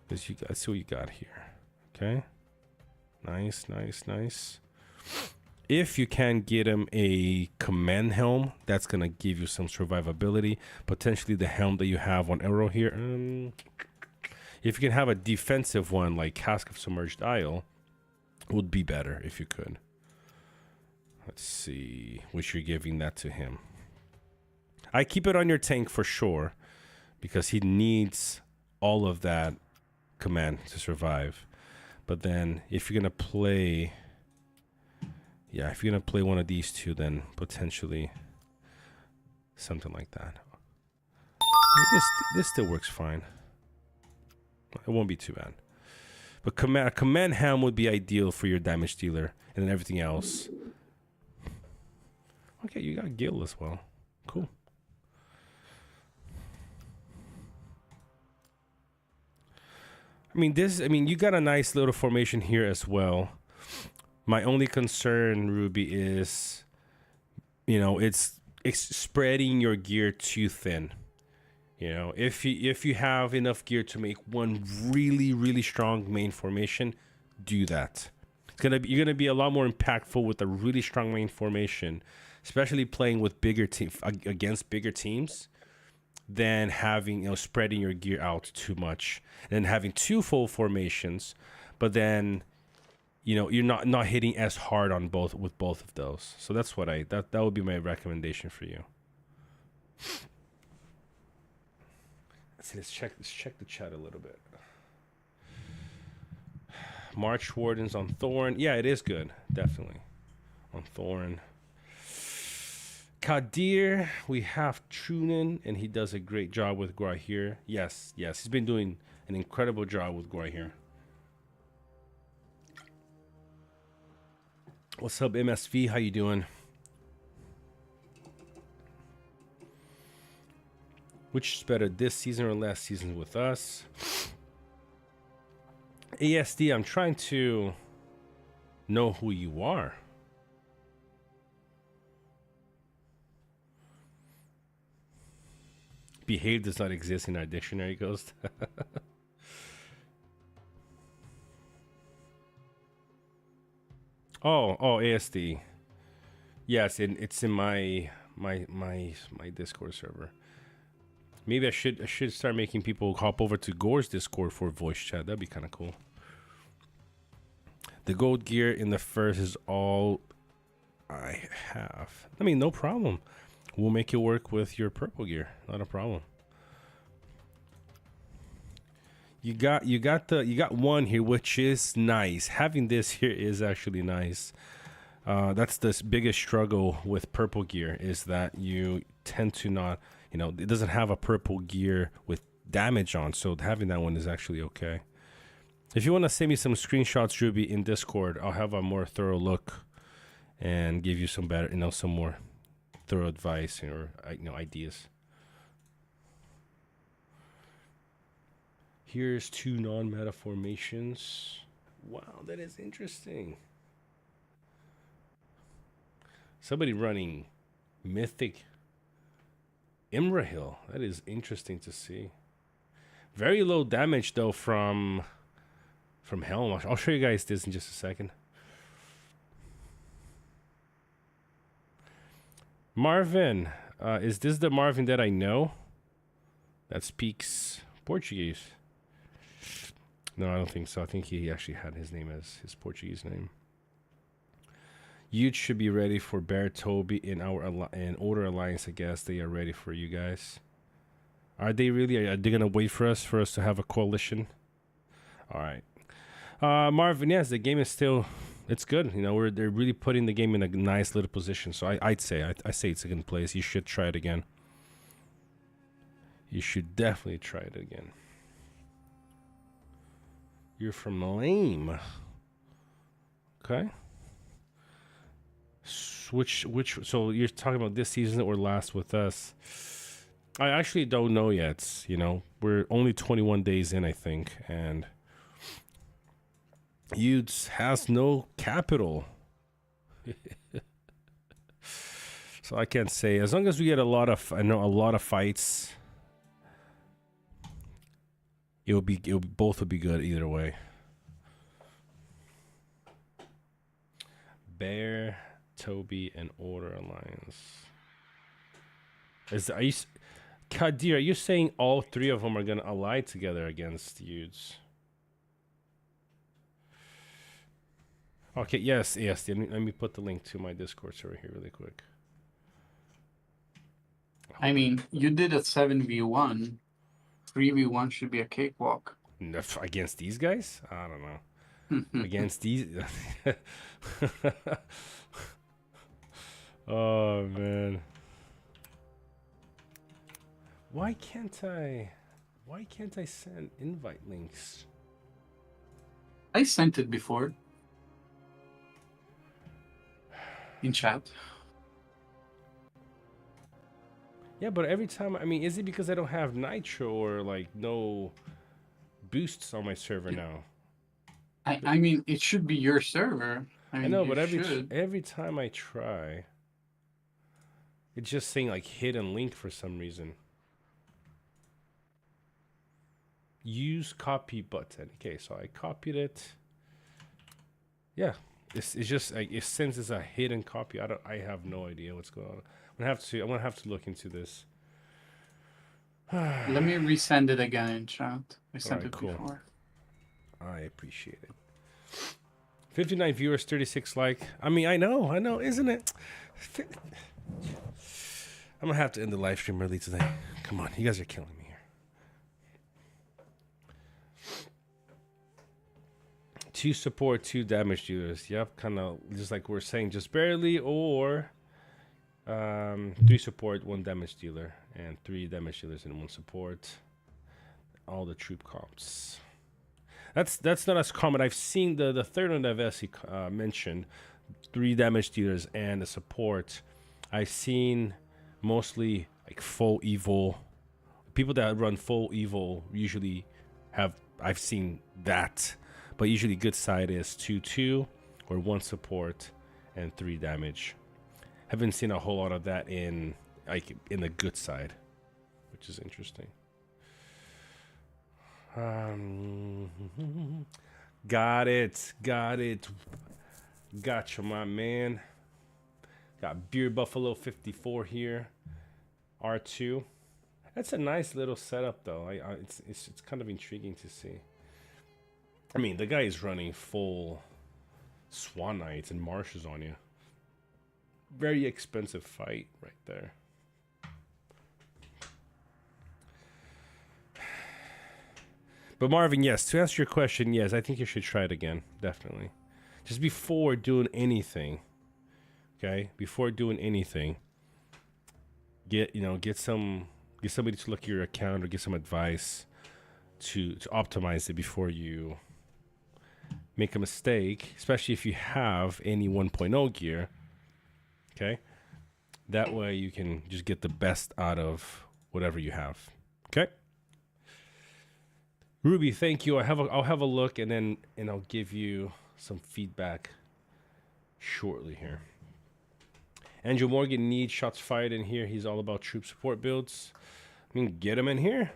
Because you guys see what you got here. Okay. Nice. If you can get him a command helm, that's gonna give you some survivability. Potentially the helm that you have on Arrow here. If you can have a defensive one like Cask of Submerged Isle, would be better if you could. Let's see, which you're giving that to him. I keep it on your tank for sure, because he needs all of that command to survive. But then if you're gonna play, if you're gonna play one of these 2, then potentially something like that. This still works fine. It won't be too bad. But command helm would be ideal for your damage dealer, and then everything else. Okay, you got Gil as well. Cool. I mean, you got a nice little formation here as well. My only concern, Ruby, is, you know, it's spreading your gear too thin. You know, if you have enough gear to make one really strong main formation, do that. You're gonna be a lot more impactful with a really strong main formation, especially playing with against bigger teams, than having, you know, spreading your gear out too much and then having 2 full formations, but then, you know, you're not hitting as hard on both of those. So that's what that would be my recommendation for you. Let's check the chat a little bit. March Wardens on Thorn. Yeah, it is good. Definitely. On Thorn. Kadir, we have Trunin, and he does a great job with Guahir. Yes. He's been doing an incredible job with Guahir. What's up, MSV? How you doing? Which is better, this season or last season with us? ASD, I'm trying to know who you are. Behave does not exist in our dictionary, Ghost. oh, ASD. Yes, it's in my Discord server. Maybe I should start making people hop over to Gore's Discord for voice chat. That'd be kind of cool. The gold gear in the first is all I have. I mean, no problem. We'll make it work with your purple gear. Not a problem. You got one here, which is nice. Having this here is actually nice. That's the biggest struggle with purple gear, is that you tend to not, you know, it doesn't have a purple gear with damage on, so having that one is actually okay. If you want to send me some screenshots, Ruby, in Discord, I'll have a more thorough look and give you some better, some more thorough advice or ideas. Here's 2 non-meta formations. Wow, that is interesting. Somebody running Mythic Imrahil. That is interesting to see. Very low damage though from Helm. I'll show you guys this in just a second. Marvin, is this the Marvin that I know? That speaks Portuguese. No, I don't think so. I think he actually had his name as his Portuguese name. You should be ready for Bear Toby in Order Alliance. I guess they are ready for you guys. Are they really? Are they gonna wait for us to have a coalition? All right, Marvin. Yes, the game is still. It's good. They're really putting the game in a nice little position. So I say it's a good place. You should try it again. You should definitely try it again. You're from Lame. Okay. So you're talking about this season or last with us? I actually don't know yet. We're only 21 days in, I think, and Utes has no capital. So I can't say. As long as we get a lot of fights, both would be good either way. Bear, Toby, and Order Alliance. Kadir, are you saying all 3 of them are gonna ally together against Utes? Okay, yes. Let me put the link to my Discord server here really quick. I mean, you did a 7v1. 3v1 should be a cakewalk. Against these guys? I don't know. Against these... Oh, man. Why can't I send invite links? I sent it before. In chat. Yeah, but every time, is it because I don't have Nitro or no boosts on my server now? I mean, it should be your server. I know, but every time I try, it's just saying hidden link for some reason. Use copy button. Okay, so I copied it. Yeah, it's just since it's a hidden copy, I have no idea what's going on. I'm gonna have to look into this. Let me resend it again in chat. I sent it before. I appreciate it. 59 viewers, 36 like. I know, isn't it? I'm gonna have to end the live stream early today. Come on, you guys are killing me here. 2 support, 2 damage dealers. Yep, kind of just like we're saying, just barely, or 3 support, 1 damage dealer, and 3 damage dealers and 1 support. All the troop comps. That's not as common. I've seen the third one that Vessi mentioned, 3 damage dealers and a support. I've seen mostly full evil. People that run full evil usually I've seen that, but usually good side is 2/2 or 1 support and 3 damage. Haven't seen a whole lot of that in the good side, which is interesting. Got it. Gotcha, my man. Got Beer Buffalo 54 here. R2. That's a nice little setup, though. It's kind of intriguing to see. The guy is running full Swan Knights and Marshes on you. Very expensive fight right there. But Marvin, yes, to answer your question, yes, I think you should try it again, definitely. Just before doing anything, okay? Before doing anything, get somebody to look at your account or get some advice to optimize it before you make a mistake, especially if you have any 1.0 gear. Okay, that way you can just get the best out of whatever you have. Okay. Ruby, thank you. I'll have a look and I'll give you some feedback shortly here. Andrew Morgan needs shots fired in here. He's all about troop support builds. I mean, get him in here.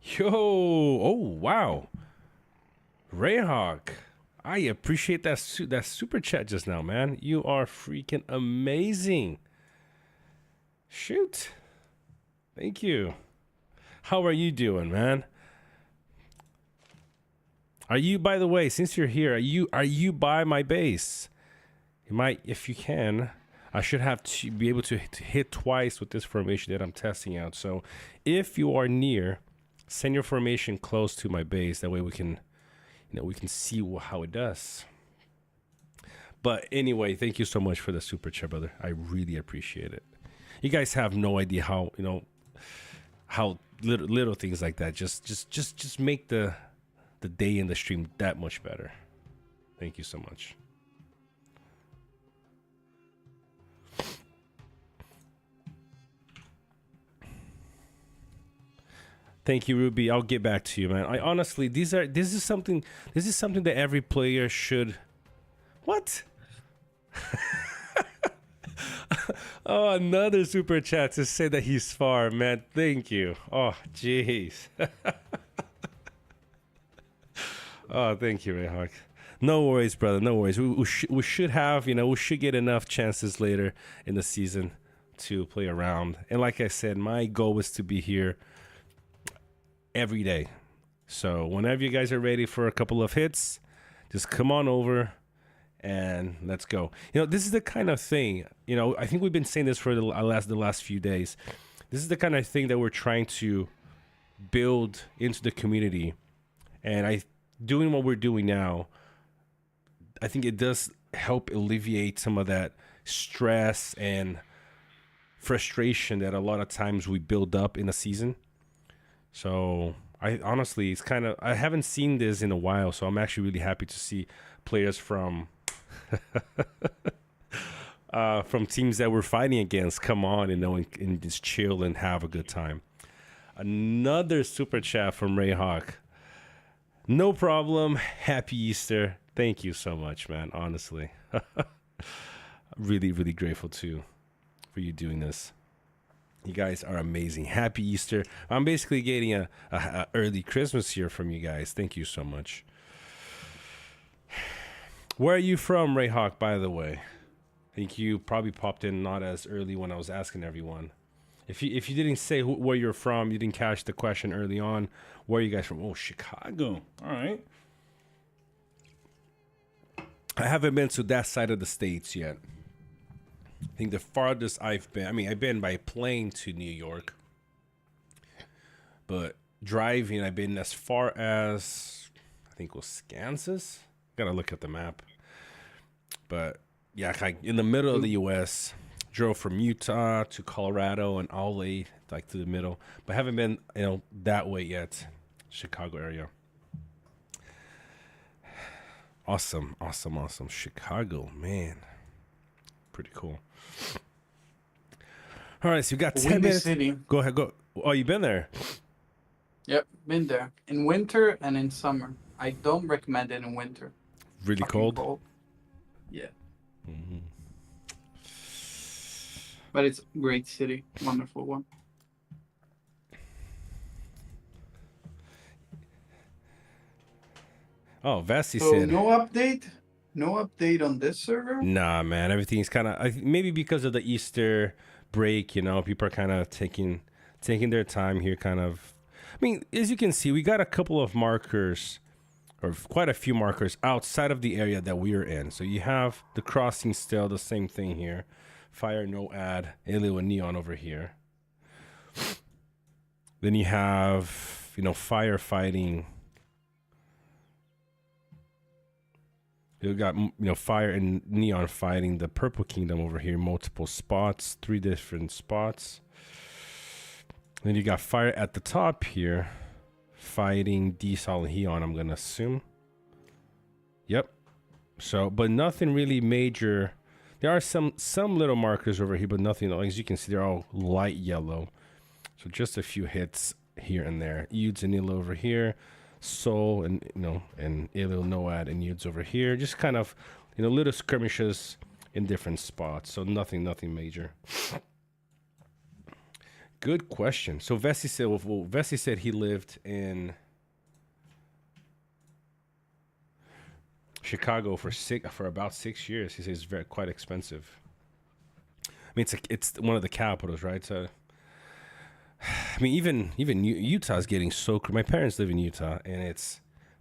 Yo, oh wow, Rayhawk, I appreciate that that super chat just now, man. You are freaking amazing. Shoot, thank you. How are you doing, man? Are you, by the way, since you're here, are you by my base? You might, if you can. I should have to be able to hit twice with this formation that I'm testing out. So, if you are near, send your formation close to my base. That way we can, we can see how it does. But anyway, thank you so much for the super chat, brother. I really appreciate it. You guys have no idea how, how little things like that just make the day in the stream that much better. Thank you so much. Thank you, Ruby. I'll get back to you, man. I honestly, this is something that every player should. What? Oh, another super chat to say that he's far, man. Thank you. Oh, jeez. Oh, thank you, Rayhawk. No worries, brother. No worries. We should have, we should get enough chances later in the season to play around. And like I said, my goal was to be here every day. So whenever you guys are ready for a couple of hits, just come on over and let's go. This is the kind of thing, I think we've been saying this for the last few days. This is the kind of thing that we're trying to build into the community. And doing what we're doing now, I think it does help alleviate some of that stress and frustration that a lot of times we build up in a season. So I honestly, it's kind of, I haven't seen this in a while, so I'm actually really happy to see players from from teams that we're fighting against come on and just chill and have a good time. Another super chat from Rayhawk. No problem. Happy Easter. Thank you so much, man. Honestly, really, really grateful too for you doing this. You guys are amazing. Happy Easter. I'm basically getting a early Christmas here from you guys. Thank you so much. Where are you from, Rayhawk, by the way? I think you probably popped in not as early when I was asking everyone. If you didn't say where you're from, you didn't catch the question early on. Where are you guys from? Oh, Chicago. All right. I haven't been to that side of the States yet. I think the farthest I've been by plane to New York. But driving, I've been as far as, I think, Wisconsin. Gotta look at the map. But yeah, like in the middle of the U.S., drove from Utah to Colorado and all the way like to the middle. But haven't been, that way yet. Chicago area. Awesome. Chicago, man. Pretty cool. All right, so you got 10 Windy minutes. City. Go ahead, go. Oh, you been there? Yep, been there. In winter and in summer. I don't recommend it in winter. Really Fucking cold? Yeah. Mm-hmm. But it's a great city. Wonderful one. Oh, Vasti So said. no update? No update on this server? Nah, man. Everything's kind of maybe because of the Easter break. People are kind of taking their time here. Kind of. I mean, as you can see, we got a couple of markers, or quite a few markers outside of the area that we are in. So you have the crossing still, the same thing here. Fire, no ad, Alien with Neon over here. Then you have, firefighting. You got, Fire and Neon fighting the Purple Kingdom over here. Multiple spots, 3 different spots. Then you got Fire at the top here, fighting Desol and Heon, I'm going to assume. Yep. So, but nothing really major. There are some little markers over here, but nothing. As you can see, they're all light yellow. So just a few hits here and there. Eudes and Ilo over here, Sol and and Ilo Noad and Eudes over here. Just kind of little skirmishes in different spots. So nothing major. Good question. So Vessi said he lived in Chicago for about 6 years. He says it's quite expensive. I mean, it's one of the capitals, right? So, I mean, even Utah's getting so. My parents live in Utah, and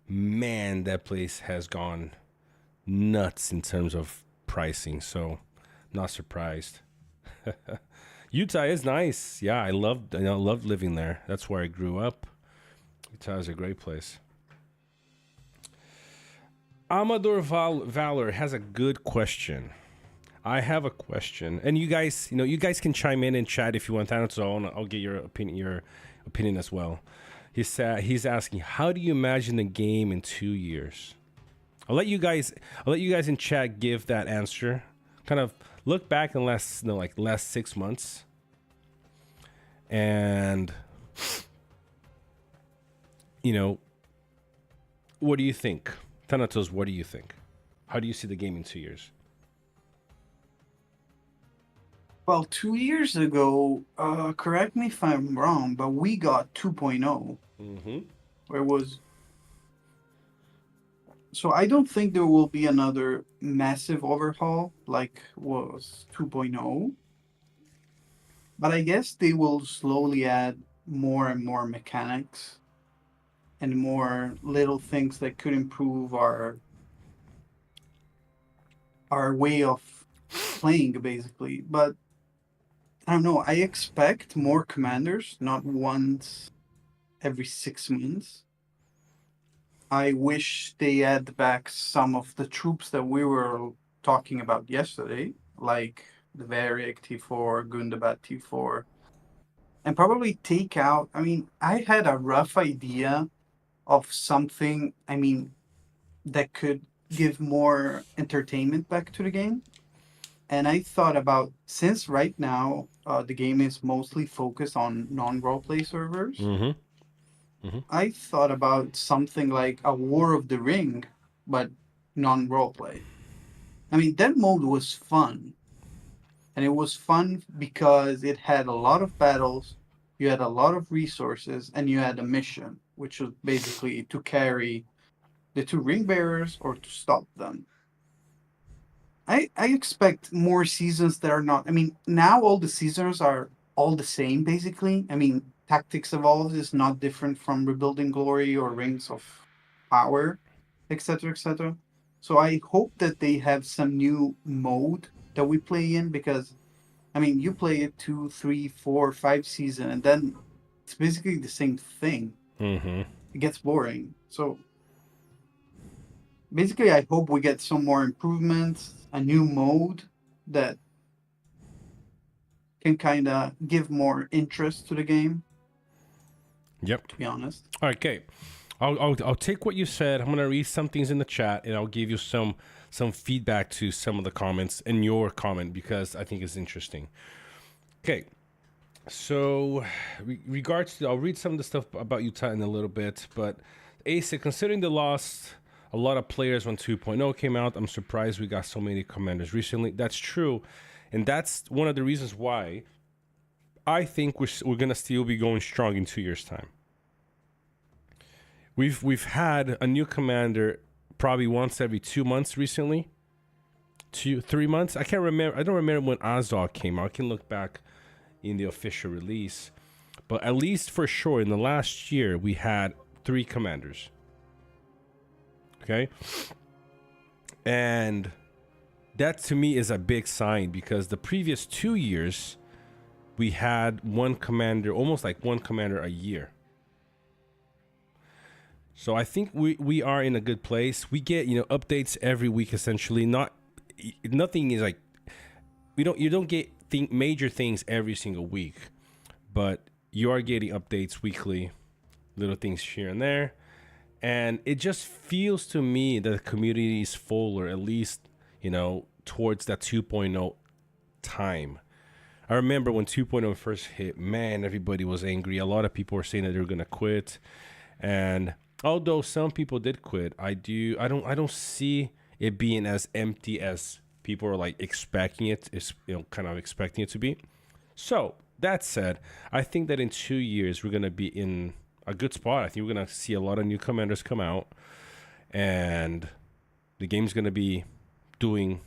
man, that place has gone nuts in terms of pricing. So, not surprised. Utah is nice. Yeah, I loved living there. That's where I grew up. Utah is a great place. Amador Valor has a good question. I have a question, and you guys can chime in and chat if you want. I'll get your opinion as well. He's asking, how do you imagine the game in 2 years? I'll let you guys in chat give that answer. Kind of look back in last 6 months, and what do you think? Thanatos, what do you think? How do you see the game in 2 years? Well, 2 years ago, correct me if I'm wrong, but we got 2.0. Mm-hmm. Where was... So I don't think there will be another massive overhaul like was 2.0. But I guess they will slowly add more and more mechanics and more little things that could improve our way of playing, basically. But I don't know. I expect more commanders, not once every 6 months. I wish they add back some of the troops that we were talking about yesterday, like the Varric T4, Gundabad T4, and probably take out. I mean, I had a rough idea of something, that could give more entertainment back to the game. And I thought about, since right now the game is mostly focused on non-roleplay servers, I thought about something like a War of the Ring, but non-roleplay. I mean, that mode was fun. And it was fun because it had a lot of battles, you had a lot of resources, and you had a mission, which was basically to carry the two ring bearers or to stop them. I expect more seasons that are not. I mean, now all the seasons are all the same, basically. I mean, Tactics Evolved is not different from Rebuilding Glory or Rings of Power, etc., etc. So I hope that they have some new mode that we play in, because, I mean, you play it 2, 3, 4, 5 season, and then it's basically the same thing. Mm-hmm. It gets boring. So basically, I hope we get some more improvements, a new mode that can kind of give more interest to the game. Yep. To be honest. All right, okay. I'll take what you said. I'm gonna read some things in the chat, and I'll give you some feedback to some of the comments and your comment, because I think it's interesting. Okay. So, regards to, I'll read some of the stuff about Utah in a little bit, but ASIC, considering the loss, a lot of players when 2.0 came out, I'm surprised we got so many commanders recently. That's true, and that's one of the reasons why I think we're gonna still be going strong in 2 years' time. We've had a new commander probably once every 2 months recently, 3 months. I can't remember. I don't remember when Azog came out. I can look back in the official release, but at least for sure in the last year we had 3 commanders. Okay, and that to me is a big sign, because the previous 2 years we had one commander, almost like one commander a year. So I think we are in a good place. We get updates every week essentially. Nothing is like you don't get major things every single week, but you are getting updates weekly, little things here and there. And it just feels to me that the community is full, or at least, towards that 2.0 time. I remember when 2.0 first hit, man, everybody was angry. A lot of people were saying that they were going to quit. And although some people did quit, I don't see it being as empty as people are like expecting it, is kind of expecting it to be. So that said, I think that in 2 years we're going to be in a good spot. I think we're going to see a lot of new commanders come out, and the game's going to be doing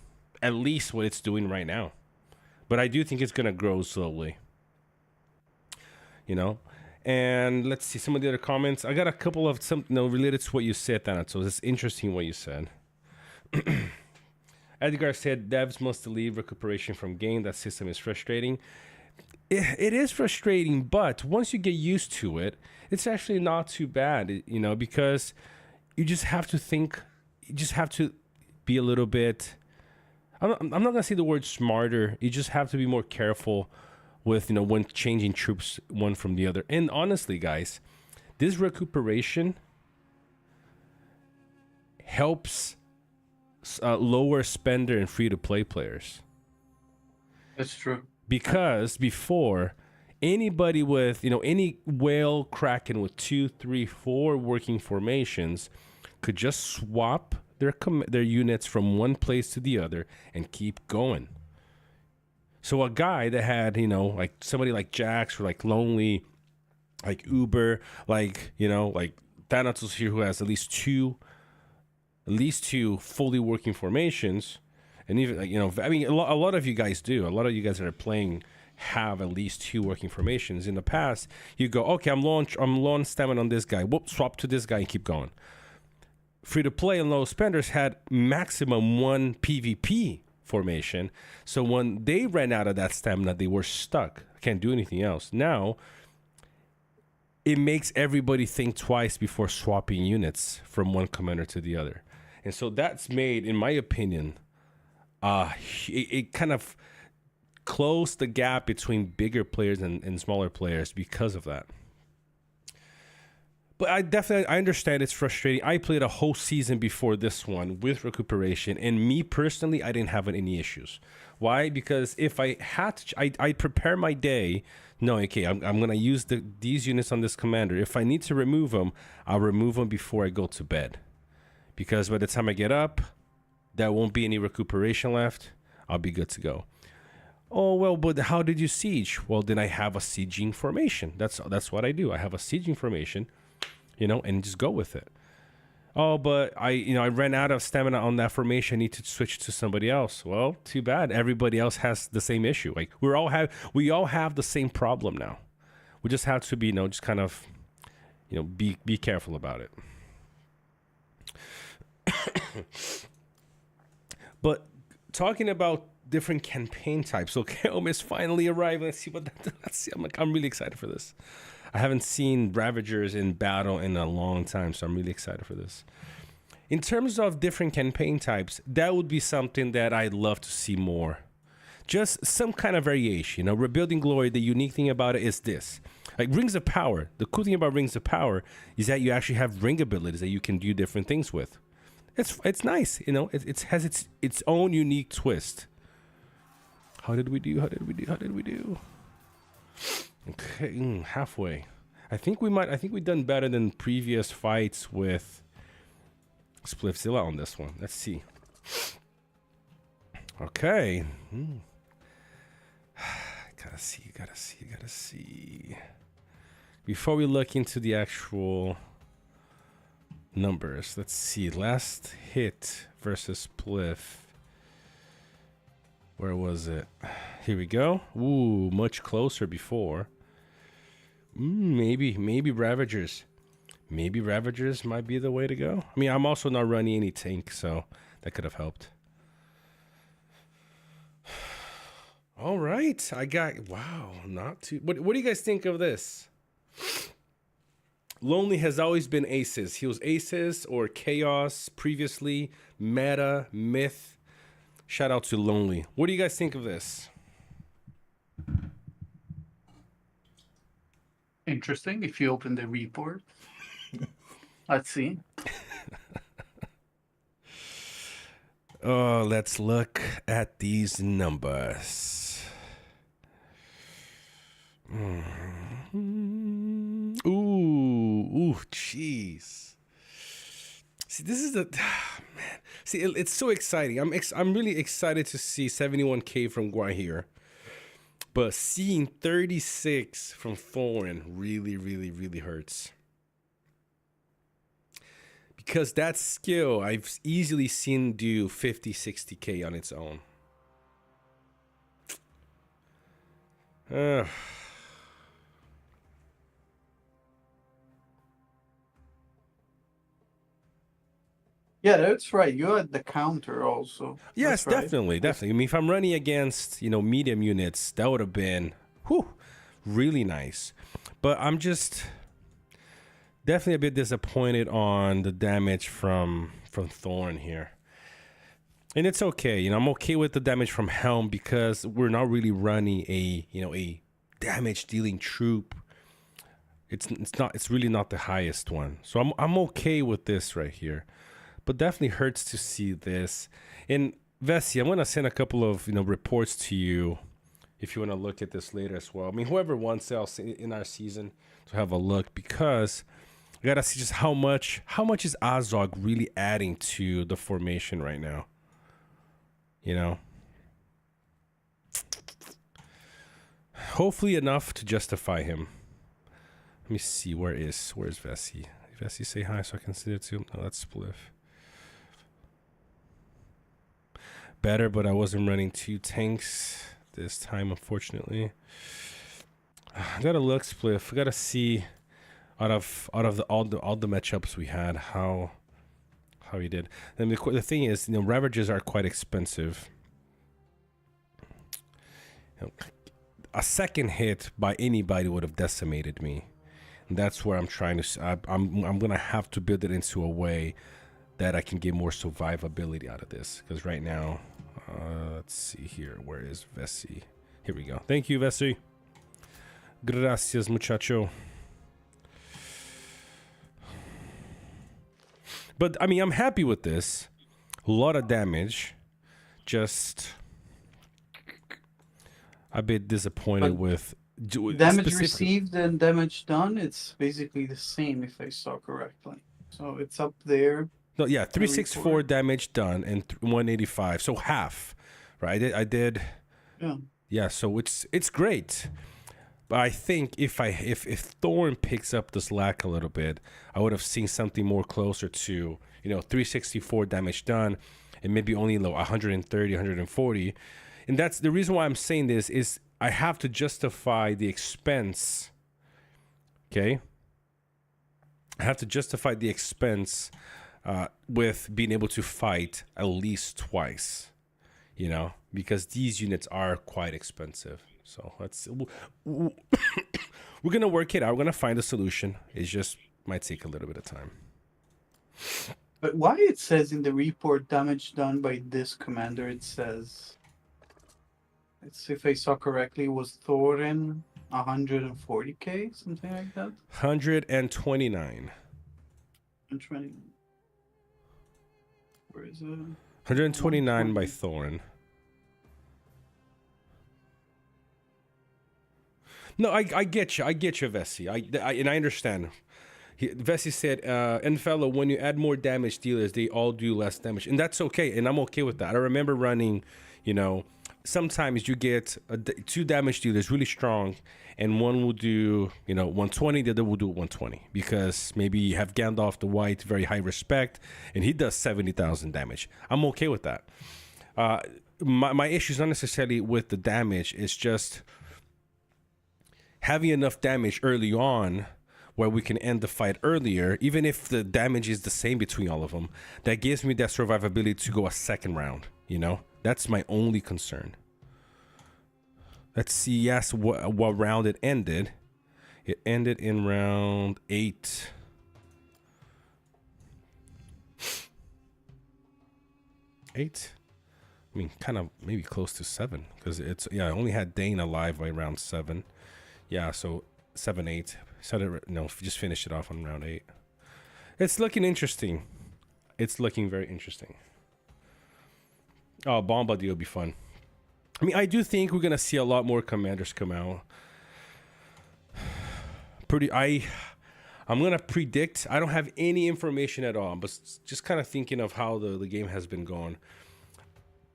at least what it's doing right now. But I do think it's going to grow slowly. And let's see some of the other comments. I got a couple of some related to what you said, Thanatos. It's interesting what you said. Edgar said devs must delete recuperation from game. That system is frustrating. It is frustrating, but once you get used to it, it's actually not too bad, because you just have to think, you just have to be a little bit, I'm not going to say the word smarter. You just have to be more careful with, when changing troops one from the other. And honestly, guys, this recuperation helps lower spender and free-to-play players. That's true. Because before, anybody with, any whale kraken with 2, 3, 4 working formations could just swap their units from one place to the other and keep going. So a guy that had, like somebody like Jax or like Lonely, like Uber, like Thanatos here, who has at least two fully working formations. And even, a lot of you guys do. A lot of you guys that are playing have at least 2 working formations. In the past, you go, okay, I'm low on stamina on this guy. Whoop, swap to this guy and keep going. Free to play and low spenders had maximum 1 PvP formation. So when they ran out of that stamina, they were stuck. Can't do anything else. Now, it makes everybody think twice before swapping units from one commander to the other. And so that's made, in my opinion, it kind of closed the gap between bigger players and smaller players because of that. But I understand it's frustrating. I played a whole season before this one with recuperation, and me personally, I didn't have any issues. Why? Because if I had to, I prepare my day knowing, okay, I'm going to use these units on this commander. If I need to remove them, I'll remove them before I go to bed. Because by the time I get up, there won't be any recuperation left. I'll be good to go. Oh, well, but how did you siege? Well, then I have a sieging formation. That's what I do. I have a sieging formation, and just go with it. Oh, but I ran out of stamina on that formation. I need to switch to somebody else. Well, too bad. Everybody else has the same issue. Like we all have the same problem now. We just have to be, just kind of, be careful about it. But talking about different campaign types, so Kaom is finally arrived. Let's see what let's see. I'm really excited for this. I haven't seen Ravagers in battle in a long time, so I'm really excited for this. In terms of different campaign types, that would be something that I'd love to see more. Just some kind of variation. Rebuilding Glory, the unique thing about it is this. Like Rings of Power, the cool thing about Rings of Power is that you actually have ring abilities that you can do different things with. It's nice, it has its own unique twist. How did we do? Okay, halfway. I think we've done better than previous fights with Splifzilla on this one. Let's see. Okay. Gotta see. Before we look into the actual numbers, let's see. Last hit versus Spliff. Where was it? Here we go. Ooh, much closer before. Maybe Ravagers. Maybe Ravagers might be the way to go. I mean, I'm also not running any tank, so that could have helped. All right. Wow, not too... What do you guys think of this? Lonely has always been aces. He was aces or chaos previously. Meta, myth. Shout out to Lonely. What do you guys think of this? Interesting if you open the report. Let's see. Oh, let's look at these numbers. Ooh, jeez. See, this is the man. See, it's so exciting. I'm really excited to see 71K from Guahir, but seeing 36 from Thorin really, really, really hurts. Because that skill I've easily seen do 50, 60K on its own. Yeah, that's right. You had the counter also. Yes, That's right. definitely. I mean, if I'm running against, medium units, that would have been, really nice. But I'm just definitely a bit disappointed on the damage from Thorn here. And it's okay, I'm okay with the damage from Helm because we're not really running a damage dealing troop. It's really not the highest one. So I'm okay with this right here. But definitely hurts to see this. And Vessi, I'm gonna send a couple of reports to you if you want to look at this later as well. I mean, whoever wants else in our season to have a look, because I gotta see just how much is Azog really adding to the formation right now. Hopefully enough to justify him. Let me see, where's Vessi? Vessi, say hi so I can send it to him. No, that's Spliff. Better, but I wasn't running 2 tanks this time, unfortunately. I gotta look, Spliff. I gotta see out of all the matchups we had how he did. And the thing is, Ravages are quite expensive. A second hit by anybody would have decimated me. And that's where I'm trying to. I'm gonna have to build it into a way that I can get more survivability out of this. Because right now, let's see here. Where is Vessi? Here we go. Thank you, Vessi. Gracias, muchacho. But I mean, I'm happy with this. A lot of damage. Just a bit disappointed But with damage received and damage done. It's basically the same if I saw correctly. So it's up there. No, yeah, 364 damage done and 185, so half, right? I did. Yeah. Yeah, so it's great. But I think if Thorn picks up the slack a little bit, I would have seen something more closer to 364 damage done, and maybe only 130, 140. And that's the reason why I'm saying this is I have to justify the expense. Okay, I have to justify the expense with being able to fight at least twice. Because these units are quite expensive. So we're gonna work it out. We're gonna find a solution. It just might take a little bit of time. But why it says in the report damage done by this commander, it says, if I saw correctly, was Thorin 140k, something like that? 129. 120. Where is it? 129 by Thorin. No, I get you. I get you, Vessi. And I understand. Vessi said, and fellow, when you add more damage dealers, they all do less damage. And that's okay. And I'm okay with that. I remember running, sometimes you get 2 damage dealers really strong, and one will do, 120, the other will do 120. Because maybe you have Gandalf the White, very high respect, and he does 70,000 damage. I'm okay with that. My issue is not necessarily with the damage. It's just having enough damage early on where we can end the fight earlier, even if the damage is the same between all of them, that gives me that survivability to go a second round, That's my only concern. Let's see, yes, what round it ended. It ended in round 8. I mean, kind of maybe close to 7, because I only had Dane alive by round 7. Yeah, so 7, 8. Just finished it off on round 8. It's looking interesting. It's looking very interesting. Oh, Bombadil will be fun. I mean, I do think we're gonna see a lot more commanders come out. I'm gonna predict. I don't have any information at all, but just kind of thinking of how the game has been going.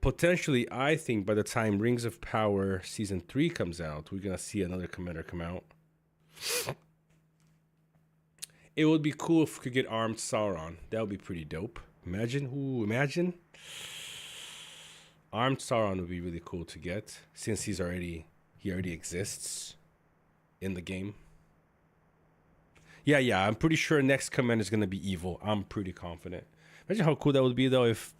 Potentially, I think by the time Rings of Power Season 3 comes out, we're gonna see another commander come out. It would be cool if we could get Armed Sauron. That would be pretty dope. Imagine. Armed Sauron would be really cool to get, since he already exists in the game. Yeah, I'm pretty sure next commander is gonna be evil. I'm pretty confident. Imagine how cool that would be though if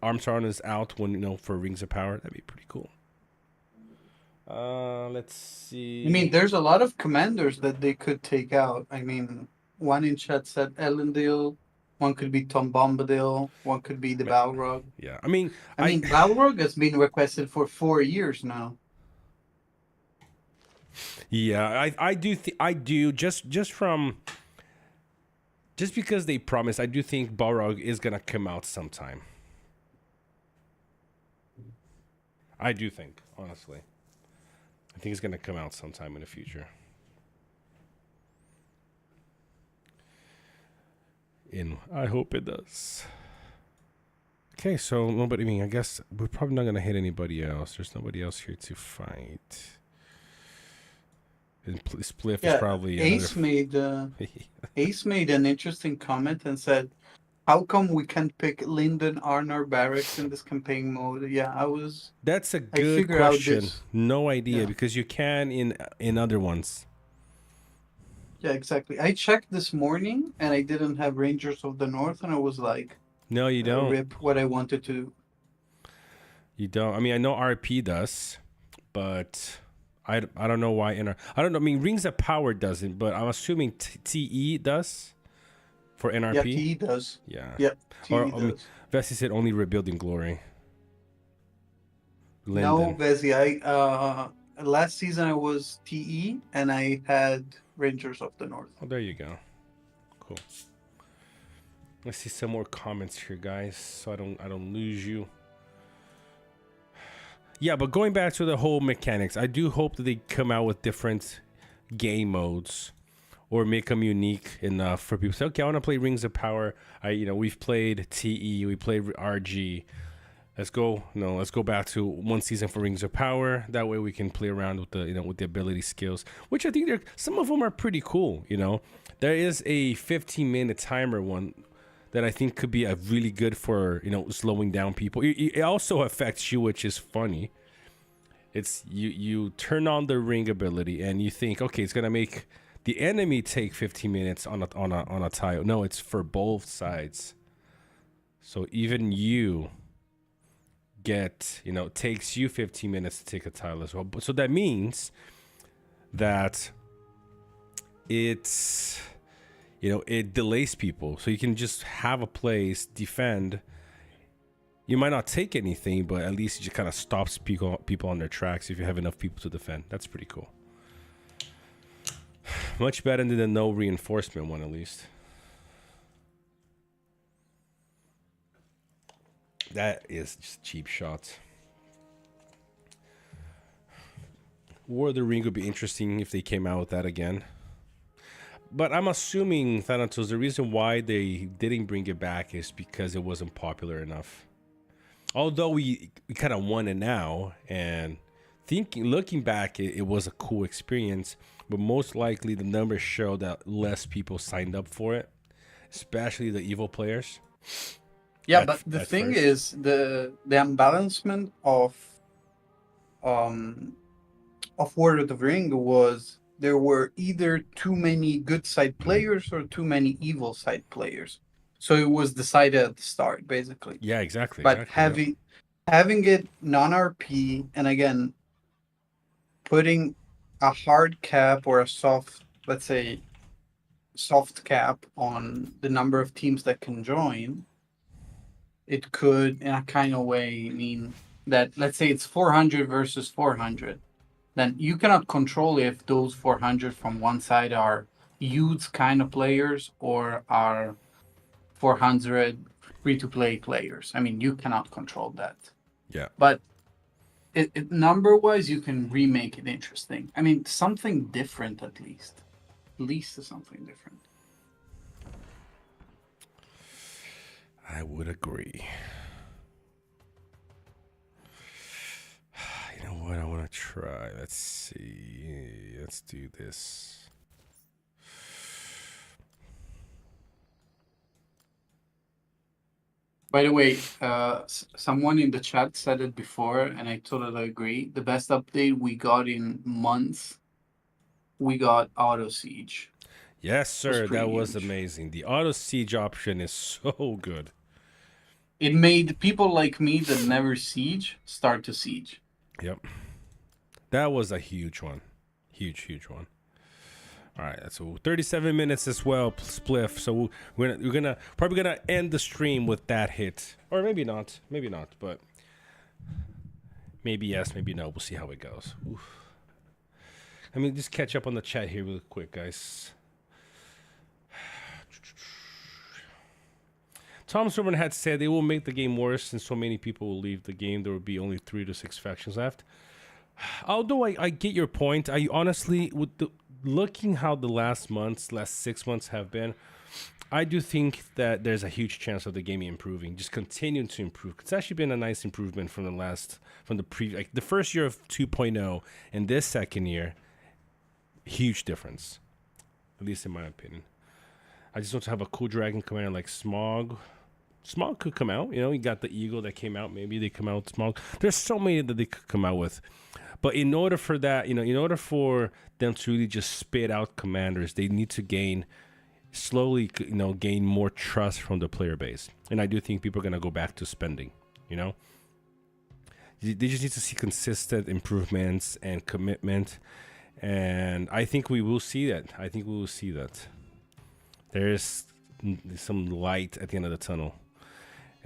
Armed Sauron is out when for Rings of Power. That'd be pretty cool. Let's see. I mean, there's a lot of commanders that they could take out. I mean, one in chat said Elendil. One could be Tom Bombadil. One could be the Balrog. Yeah, I mean, Balrog has been requested for 4 years now. Yeah, I do just because they promised. I do think Balrog is gonna come out sometime. I do think, honestly, I think it's gonna come out sometime in the future. I hope it does. Okay, so nobody. I mean, I guess we're probably not gonna hit anybody else. There's nobody else here to fight. And Spliff is probably Ace made an interesting comment and said, "How come we can't pick Lyndon Arnor Barracks in this campaign mode?" Yeah, That's a good question. No idea because you can in other ones. Yeah, exactly. I checked this morning and I didn't have Rangers of the North, and I was like, "No, you don't." Rip what I wanted to do. You don't. I mean, I know RP does, but I don't know why. I don't know. I mean, Rings of Power doesn't, but I'm assuming TE does for NRP. Yeah, TE does. Yeah. Yep. TE does. Vessi said only Rebuilding Glory. No, Vessi. Last season I was TE and I had Rangers of the North. Oh, there you go. Cool. Let's see some more comments here, guys, so I don't lose you. Yeah, but going back to the whole mechanics, I do hope that they come out with different game modes or make them unique enough for people to say, okay, I want to play Rings of Power. We've played TE, we played RG. Let's go back to one season for Rings of Power. That way we can play around with the ability skills, which I think some of them are pretty cool. There is a 15-minute timer one that I think could be a really good for slowing down people. It also affects you, which is funny. It's you turn on the ring ability and you think, okay, it's gonna make the enemy take 15 minutes on a tile. No, it's for both sides. So even you takes you 15 minutes to take a tile as well. So that means that it's it delays people, so you can just have a place defend. You might not take anything, but at least it just kind of stops people on their tracks if you have enough people to defend. That's pretty cool. Much better than the no reinforcement one, at least. That is just cheap shots. War of the Ring would be interesting if they came out with that again. But I'm assuming, Thanatos, the reason why they didn't bring it back is because it wasn't popular enough. Although we kind of won it now, and looking back, it was a cool experience. But most likely the numbers show that less people signed up for it, especially the evil players. Yeah, but the thing is, the unbalancement of War of the Ring was there were either too many good side players or too many evil side players. So it was decided at the start, basically. Yeah, exactly. But having it non-RP, and again, putting a hard cap or a soft, let's say, soft cap on the number of teams that can join, it could, in a kind of way, mean that, let's say it's 400 versus 400. Then you cannot control if those 400 from one side are huge kind of players or are 400 free-to-play players. I mean, you cannot control that. Yeah. But number-wise, you can remake it interesting. I mean, something different at least. At least something different. I would agree. You know what? I want to try. Let's see. Let's do this. By the way, someone in the chat said it before, and I totally agree. The best update we got in months, we got Auto Siege. Yes, sir. That was huge. amazing. The auto siege option is so good. It made people like me that never siege start to siege. Yep. That was a huge one. Huge one. All right, so 37 minutes as well, spliff. So we're gonna probably gonna end the stream with that hit, or maybe not, but maybe yes, maybe no. We'll see how it goes. Oof. Let me just catch up on the chat here real quick, guys. Tom Silverman had said they will make the game worse since so many people will leave the game. There will be only 3 to 6 factions left. Although I get your point, I honestly, with looking how the last 6 months have been, I do think that there's a huge chance of the game improving, just continuing to improve. It's actually been a nice improvement from the first year of 2.0 and this second year. Huge difference, at least in my opinion. I just want to have a cool dragon commander like Smog. Smog could come out. You know, you got the Eagle that came out. Maybe they come out with Smog. There's so many that they could come out with. But in order for that, in order for them to really just spit out commanders, they need to slowly gain more trust from the player base. And I do think people are going to go back to spending, They just need to see consistent improvements and commitment. And I think we will see that. There's some light at the end of the tunnel.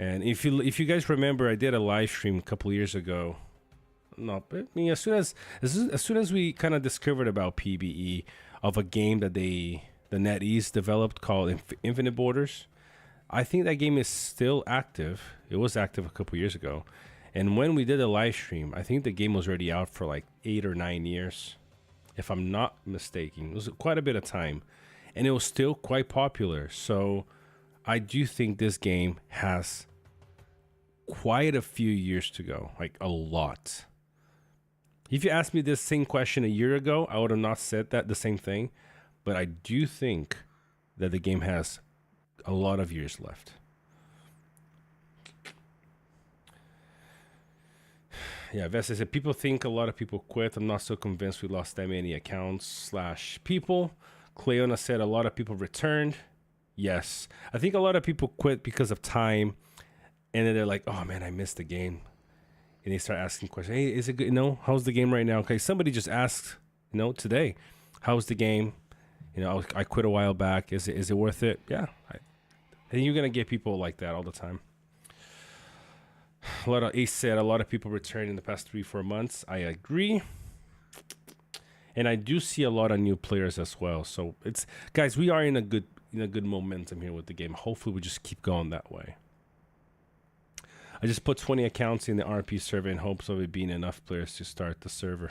And if you guys remember, I did a live stream a couple years ago. No, but I mean, as soon as we kind of discovered about PBE, of a game that the NetEase developed called Infinite Borders, I think that game is still active. It was active a couple years ago. And when we did a live stream, I think the game was already out for like 8 or 9 years, if I'm not mistaken. It was quite a bit of time. And it was still quite popular. So I do think this game has quite a few years to go, like a lot. If you asked me this same question a year ago, I would have not said the same thing. But I do think that the game has a lot of years left. Yeah, Vesta said, people think a lot of people quit. I'm not so convinced we lost that many accounts / people. Cleona said a lot of people returned. Yes. I think a lot of people quit because of time. And then they're like, oh man, I missed the game. And they start asking questions. Hey, is it good? How's the game right now? Okay, somebody just asked, today, how's the game? I quit a while back. Is it worth it? Yeah. I think you're going to get people like that all the time. Ace said a lot of people returned in the past 3-4 months. I agree. And I do see a lot of new players as well. So guys, we are in a good momentum here with the game. Hopefully we just keep going that way. I just put 20 accounts in the RP server in hopes of it being enough players to start the server.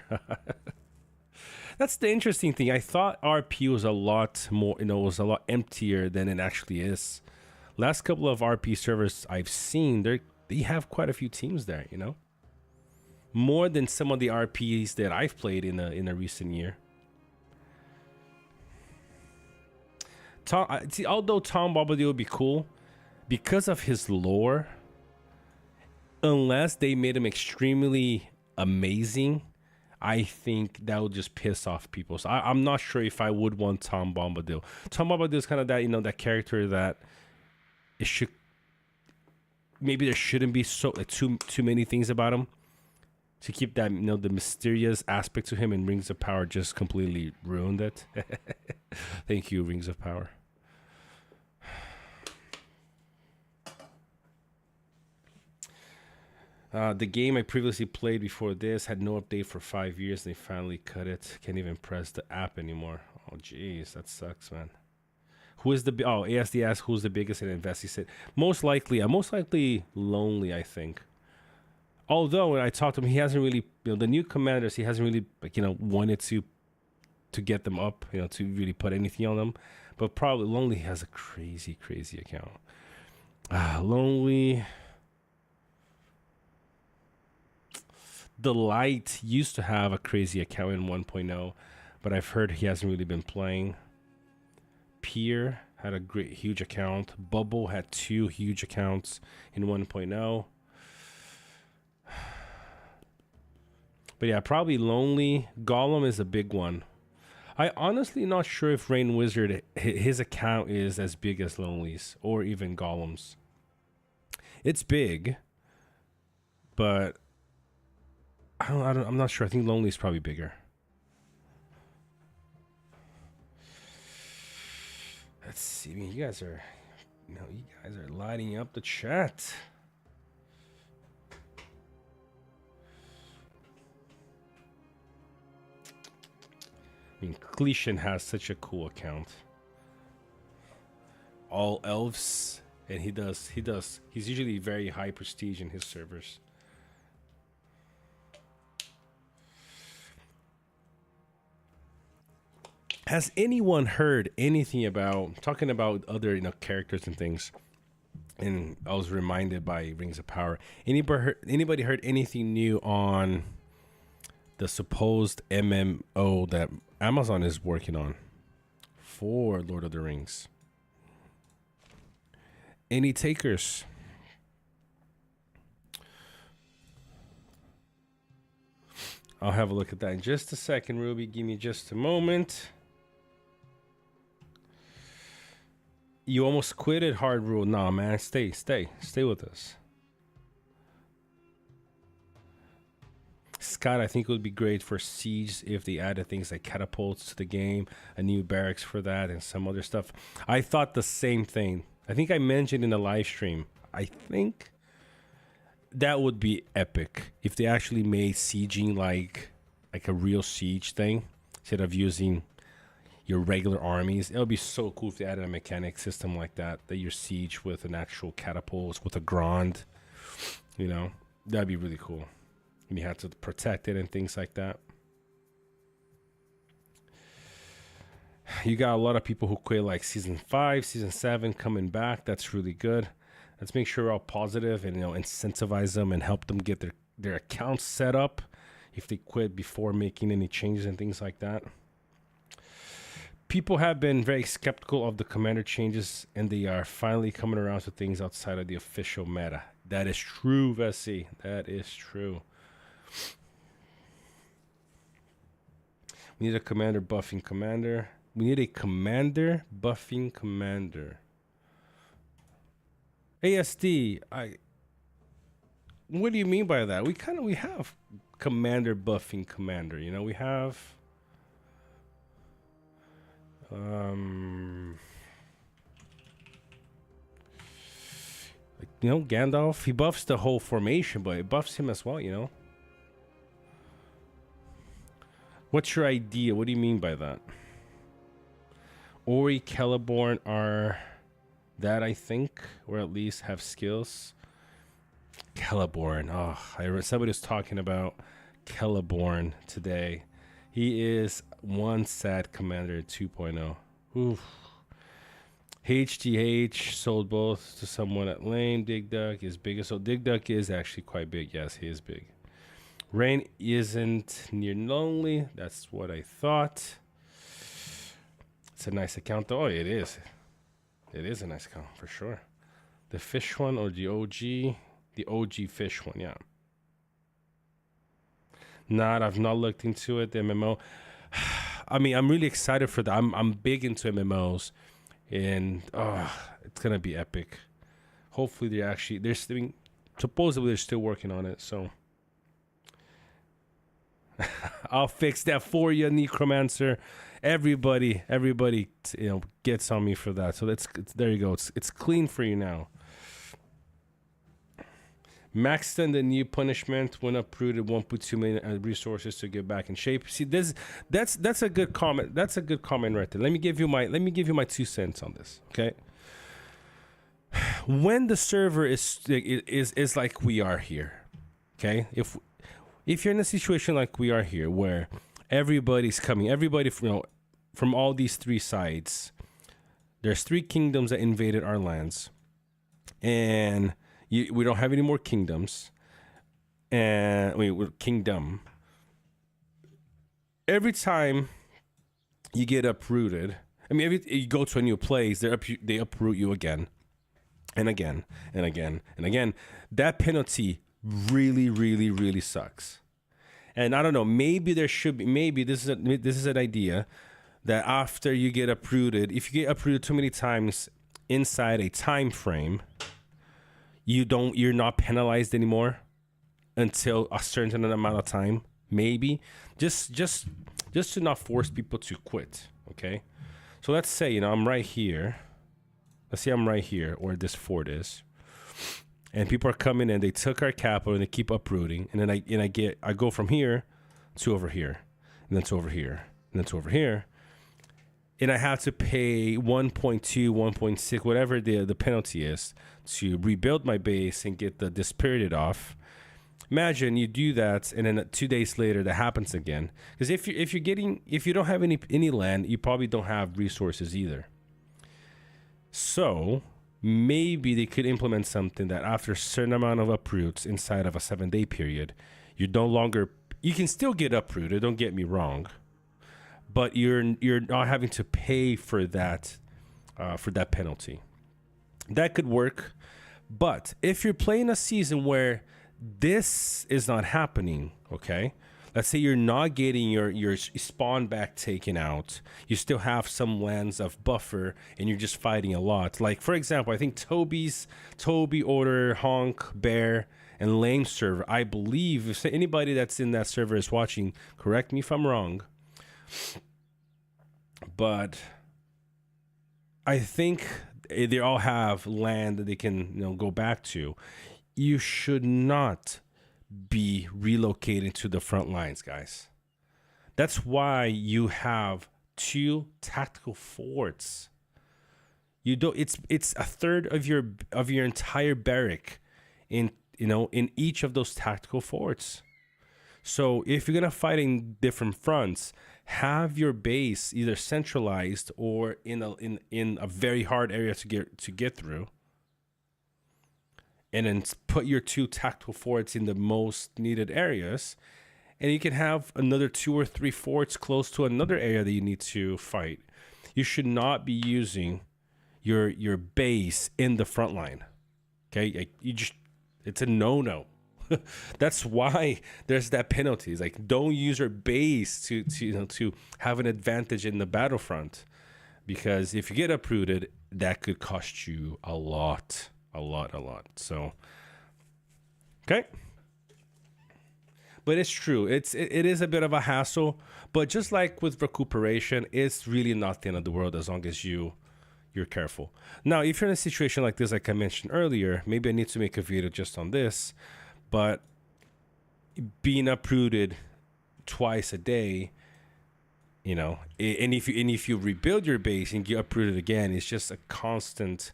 That's the interesting thing. I thought RP was a lot more, was a lot emptier than it actually is. Last couple of RP servers I've seen, they have quite a few teams there, more than some of the RPs that I've played in a recent year. Although Tom Bombadil would be cool, because of his lore, unless they made him extremely amazing, I think that would just piss off people. So I'm not sure if I would want Tom Bombadil. Tom Bombadil is kind of that, that character that maybe there shouldn't be too many things about him to keep that, the mysterious aspect to him, and Rings of Power just completely ruined it. Thank you, Rings of Power. The game I previously played before this had no update for 5 years. They finally cut it. Can't even press the app anymore. Oh, jeez, that sucks, man. Who is the ASD asked who's the biggest in Investi said most likely Lonely, I think. Although when I talked to him, he hasn't really, the new commanders, he hasn't really wanted to get them up, to really put anything on them. But probably Lonely has a crazy account. Lonely. The Light used to have a crazy account in 1.0, but I've heard he hasn't really been playing. Pier had a huge account. Bubble had 2 huge accounts in 1.0. But yeah, probably Lonely. Golem is a big one. I honestly not sure if Rain Wizard, his account is as big as Lonely's or even Golem's. It's big, but I'm not sure. I think Lonely's probably bigger. Let's see. I mean, you guys are lighting up the chat. I mean, Clishan has such a cool account. All elves, and he's usually very high prestige in his servers. Has anyone heard anything about talking about other characters and things? And I was reminded by Rings of Power. Anybody heard anything new on the supposed MMO that Amazon is working on for Lord of the Rings? Any takers? I'll have a look at that in just a second, Ruby. Give me just a moment. You almost quitted Hard Rule. Nah, man. Stay with us. Scott, I think it would be great for Siege if they added things like catapults to the game, a new barracks for that, and some other stuff. I thought the same thing. I think I mentioned in the live stream. I think that would be epic if they actually made sieging like a real siege thing instead of using your regular armies. It would be so cool if they added a mechanic system like that you siege with an actual catapult, with a grand. That'd be really cool. And you have to protect it and things like that. You got a lot of people who quit like season 5, season 7 coming back. That's really good. Let's make sure we're all positive and incentivize them and help them get their accounts set up if they quit before making any changes and things like that. People have been very skeptical of the commander changes, and they are finally coming around to things outside of the official meta. That is true, Vessi. That is true. We need a commander buffing commander. We need a commander buffing commander. ASD, what do you mean by that? We have commander buffing commander. We have Gandalf, he buffs the whole formation, but it buffs him as well. What's your idea? What do you mean by that? Ori, Celeborn are that, I think, or at least have skills. Celeborn, I read somebody was talking about Celeborn today. He is one sad commander 2.0. Oof. HGH sold both to someone at lane. Dig Duck is bigger. So Dig Duck is actually quite big. Yes, he is big. Rain isn't near Lonely. That's what I thought. It's a nice account though. Oh, it is. It is a nice account for sure. The fish one or the OG? The OG fish one, yeah. I've not looked into it. The MMO. I mean, I'm really excited for that. I'm big into MMOs, and it's gonna be epic. Hopefully, supposedly they're still working on it. So I'll fix that for you, Necromancer. Everybody, gets on me for that. So there you go. It's clean for you now. Max then the new punishment when uprooted 1.2 million resources to get back in shape. See, that's a good comment. That's a good comment right there. Let me give you my 2 cents on this. Okay. When the server is like we are here, okay? If you're in a situation like we are here, where everybody's coming, everybody from all these 3 sides, there's 3 kingdoms that invaded our lands, and we don't have any more kingdoms, and kingdom. Every time you get uprooted, I mean, you go to a new place, they uproot you again, and again, and again, and again. That penalty really, really, really sucks. And I don't know, maybe there should be, maybe this is an idea that after you get uprooted, if you get uprooted too many times inside a time frame, you're not penalized anymore until a certain amount of time. Maybe just to not force people to quit. Okay, so let's say I'm right here. Let's say I'm right here where this fort is, and people are coming in. They took our capital and they keep uprooting, and then I go from here to over here, and then to over here, and then to over here, and I have to pay 1.2, 1.6, whatever the penalty is, to rebuild my base and get the dispirited off. Imagine you do that, and then 2 days later that happens again. Because if you don't have any land, you probably don't have resources either. So maybe they could implement something that after a certain amount of uproots inside of a 7-day period, you can still get uprooted. Don't get me wrong, but you're not having to pay for that penalty. That could work. But if you're playing a season where this is not happening, okay, let's say you're not getting your spawn back taken out, you still have some lands of buffer, and you're just fighting a lot. Like, for example, I think Toby, Order, Honk, Bear, and Lame server, I believe, if anybody that's in that server is watching, correct me if I'm wrong, but I think they all have land that they can go back to. You should not be relocated to the front lines, guys. That's why you have 2 tactical forts. It's a third of your entire barrack in each of those tactical forts. So if you're gonna fight in different fronts, have your base either centralized or in a very hard area to get through, and then put your 2 tactical forts in the most needed areas, and you can have another 2 or 3 forts close to another area that you need to fight. You should not be using your base in the front line. Okay, it's a no. That's why there's that penalty. It's like, don't use your base to have an advantage in the battlefront, because if you get uprooted, that could cost you a lot. So, okay. But it's true. It is a bit of a hassle, but just like with recuperation, it's really not the end of the world as long as you're careful. Now, if you're in a situation like this, like I mentioned earlier, maybe I need to make a video just on this, but being uprooted twice a day, and if you rebuild your base and get uprooted again, it's just a constant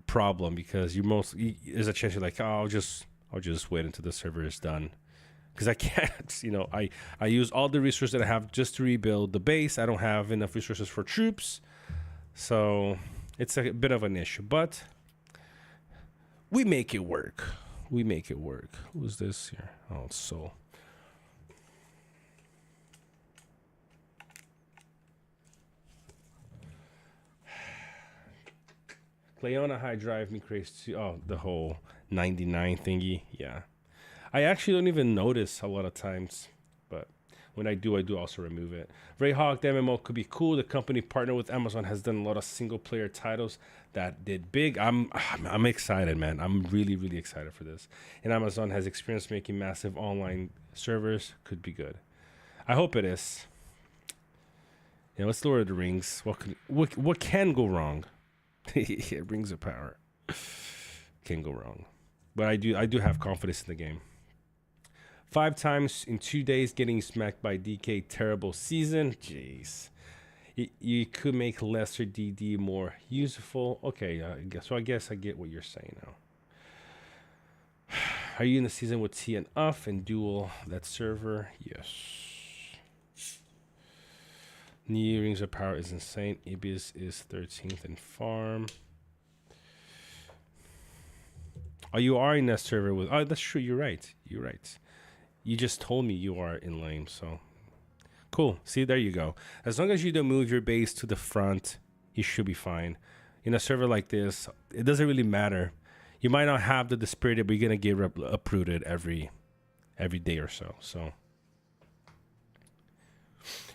problem, because there's a chance you're like, oh, I'll just wait until the server is done, because I can't. I use all the resources that I have just to rebuild the base. I don't have enough resources for troops, so it's a bit of an issue, but we make it work. Who's this here? Oh, it's Soul. Clayona High drive me crazy. Oh, the whole 99 thingy. Yeah. I actually don't even notice a lot of times, but when I do also remove it. Ray Hawk, the MMO could be cool. The company partner with Amazon has done a lot of single player titles that did big. I'm excited, man. I'm really, really excited for this. And Amazon has experience making massive online servers. Could be good. I hope it is. Let's Lord of the Rings. What can go wrong? Rings of Power. Can go wrong. But I do have confidence in the game. 5 times in 2 days getting smacked by DK. Terrible season. Jeez. You could make lesser DD more useful. Okay, I guess I get what you're saying now. Are you in the season with T and Uff and duel that server? Yes. New Rings of Power is insane. Ibis is 13th in farm. Oh, you are in that server with... Oh, that's true. You're right. You're right. You just told me you are in lane, so... Cool. See, there you go. As long as you don't move your base to the front, you should be fine. In a server like this, it doesn't really matter. You might not have the Dispirited, but you're going to get uprooted every day or so. So...